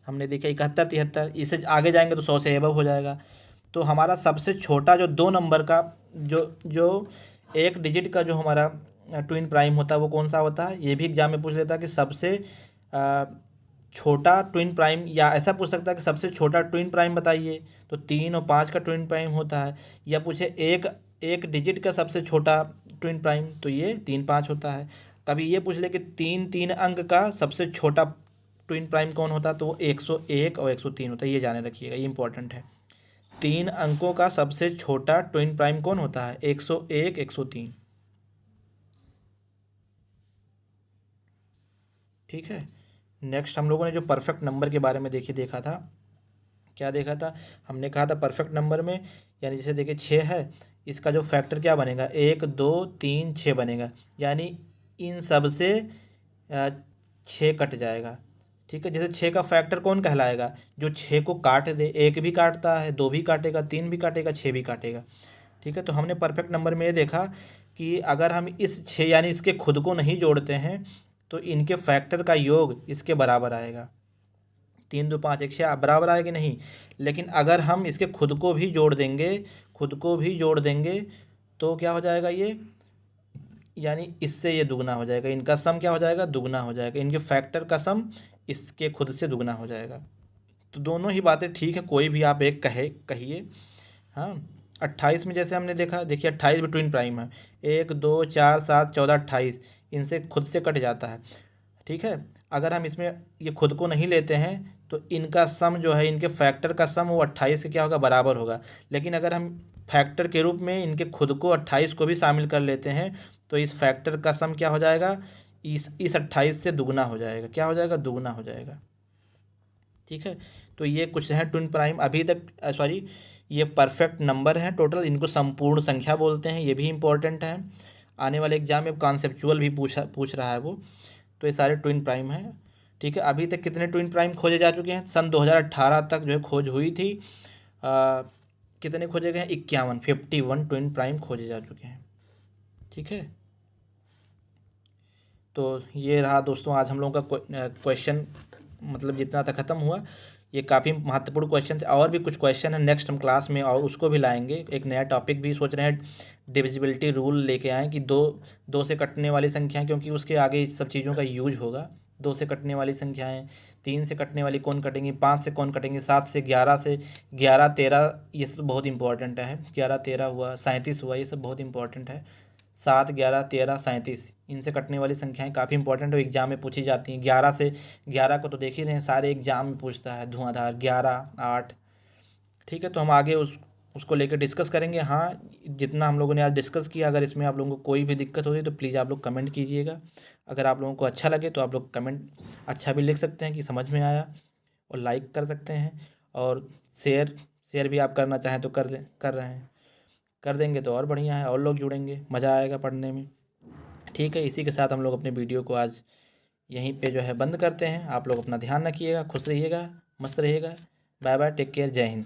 हमने देखा 71 73, इससे आगे जाएंगे तो 100 से एबव हो जाएगा। तो हमारा सबसे छोटा जो 2 नंबर का जो जो एक डिजिट का जो हमारा ट्विन प्राइम होता है वो कौन सा होता है, ये भी एग्जाम में पूछ लेता है कि सबसे छोटा ट्विन प्राइम, या ऐसा पूछ सकता है कि सबसे छोटा ट्विन प्राइम बताइए, तो 3 और 5 का ट्विन प्राइम होता है। या पूछे एक डिजिट का सबसे छोटा ट्विन प्राइम, तो ये 3 5 होता है। कभी ये पूछ ले कि 3 अंक का सबसे छोटा ट्विन प्राइम कौन होता है, तो वो 101 और 103 होता है, ये जाने रखिएगा, ये इंपॉर्टेंट है। 3 अंकों का सबसे छोटा ट्विन प्राइम कौन होता है, 101 103। ठीक है, नेक्स्ट हम लोगों ने जो परफेक्ट नंबर के बारे में देखा था, क्या देखा था, हमने कहा था परफेक्ट नंबर में, यानी जैसे देखिए 6 है, इसका जो फैक्टर क्या बनेगा, 1 2 3 6 बनेगा, यानी इन सब से 6 कट जाएगा। ठीक है, जैसे 6 का फैक्टर कौन कहलाएगा, जो 6 को काट दे, 1 भी काटता है, 2 भी काटेगा, 3 भी काटेगा, 6 भी काटेगा। ठीक है, तो हमने परफेक्ट नंबर में ये देखा कि अगर हम इस 6 यानी इसके खुद को नहीं जोड़ते हैं तो इनके फैक्टर का योग इसके बराबर आएगा, 3 2 5 1 6 बराबर आएगा नहीं। लेकिन अगर हम इसके खुद को भी जोड़ देंगे, खुद को भी जोड़ देंगे, तो क्या हो जाएगा ये, यानी इससे ये दुगना हो जाएगा, इनका सम क्या हो जाएगा, दुगना हो जाएगा, इनके फैक्टर का सम इसके खुद से दुगना हो जाएगा। तो दोनों ही बातें ठीक है, कोई भी आप एक कहिए। हाँ, 28 में जैसे हमने देखा, देखिए 28 भी ट्विन प्राइम है, 1 2 4 7 14 28, इनसे खुद से कट जाता है। ठीक है, अगर हम इसमें ये खुद को नहीं लेते हैं तो इनका सम जो है, इनके फैक्टर का सम वो 28 के क्या होगा, बराबर होगा। लेकिन अगर हम फैक्टर के रूप में इनके खुद को 28 को भी शामिल कर लेते हैं तो इस फैक्टर का सम क्या हो जाएगा, इस 28 से दुगना हो जाएगा, क्या हो जाएगा, दुगना हो जाएगा। ठीक है, तो ये कुछ है ट्विन प्राइम, अभी तक सॉरी ये परफेक्ट नंबर हैं टोटल, इनको संपूर्ण संख्या बोलते हैं, ये भी इम्पोर्टेंट है, आने वाले एग्जाम में कॉन्सेप्चुअल भी पूछ रहा है वो। तो ये सारे ट्विन प्राइम हैं। ठीक है, अभी तक कितने ट्विन प्राइम खोजे जा चुके हैं, सन 2018 तक जो है खोज हुई थी, कितने खोजे गए हैं, 51 ट्विन प्राइम खोजे जा चुके हैं। ठीक है, तो ये रहा दोस्तों आज हम लोगों का क्वेश्चन, मतलब जितना तक ख़त्म हुआ, ये काफ़ी महत्वपूर्ण क्वेश्चन थे। और भी कुछ क्वेश्चन है नेक्स्ट हम क्लास में और उसको भी लाएंगे, एक नया टॉपिक भी सोच रहे हैं, डिविजिबिलिटी रूल लेके आएँ कि दो से कटने वाली संख्याएं, क्योंकि उसके आगे इस सब चीज़ों का यूज होगा। 2 से कटने वाली संख्याएं, 3 से कटने वाली कौन कटेंगी, 5 से कौन कटेंगे, 7 से 11 13, ये सब बहुत इंपॉर्टेंट है, 11 13 हुआ, 37 हुआ, ये सब बहुत इंपॉर्टेंट है। 7 11 13 37, इनसे कटने वाली संख्याएं काफ़ी इंपॉर्टेंट है, एग्जाम में पूछी जाती हैं। 11 को तो देख ही रहे हैं, सारे एग्जाम में पूछता है धुआंधार, 11 8। ठीक है, तो हम आगे उसको लेकर डिस्कस करेंगे। हाँ, जितना हम लोगों ने आज डिस्कस किया, अगर इसमें आप लोगों को कोई भी दिक्कत होती है तो प्लीज़ आप लोग कमेंट कीजिएगा। अगर आप लोगों को अच्छा लगे तो आप लोग कमेंट अच्छा भी लिख सकते हैं कि समझ में आया, और लाइक कर सकते हैं, और शेयर भी आप करना चाहें तो कर रहे हैं, कर देंगे तो और बढ़िया है, और लोग जुड़ेंगे, मज़ा आएगा पढ़ने में। ठीक है, इसी के साथ हम लोग अपने वीडियो को आज यहीं पे जो है बंद करते हैं। आप लोग अपना ध्यान रखिएगा, खुश रहिएगा, मस्त रहिएगा। बाय बाय, टेक केयर, जय हिंद।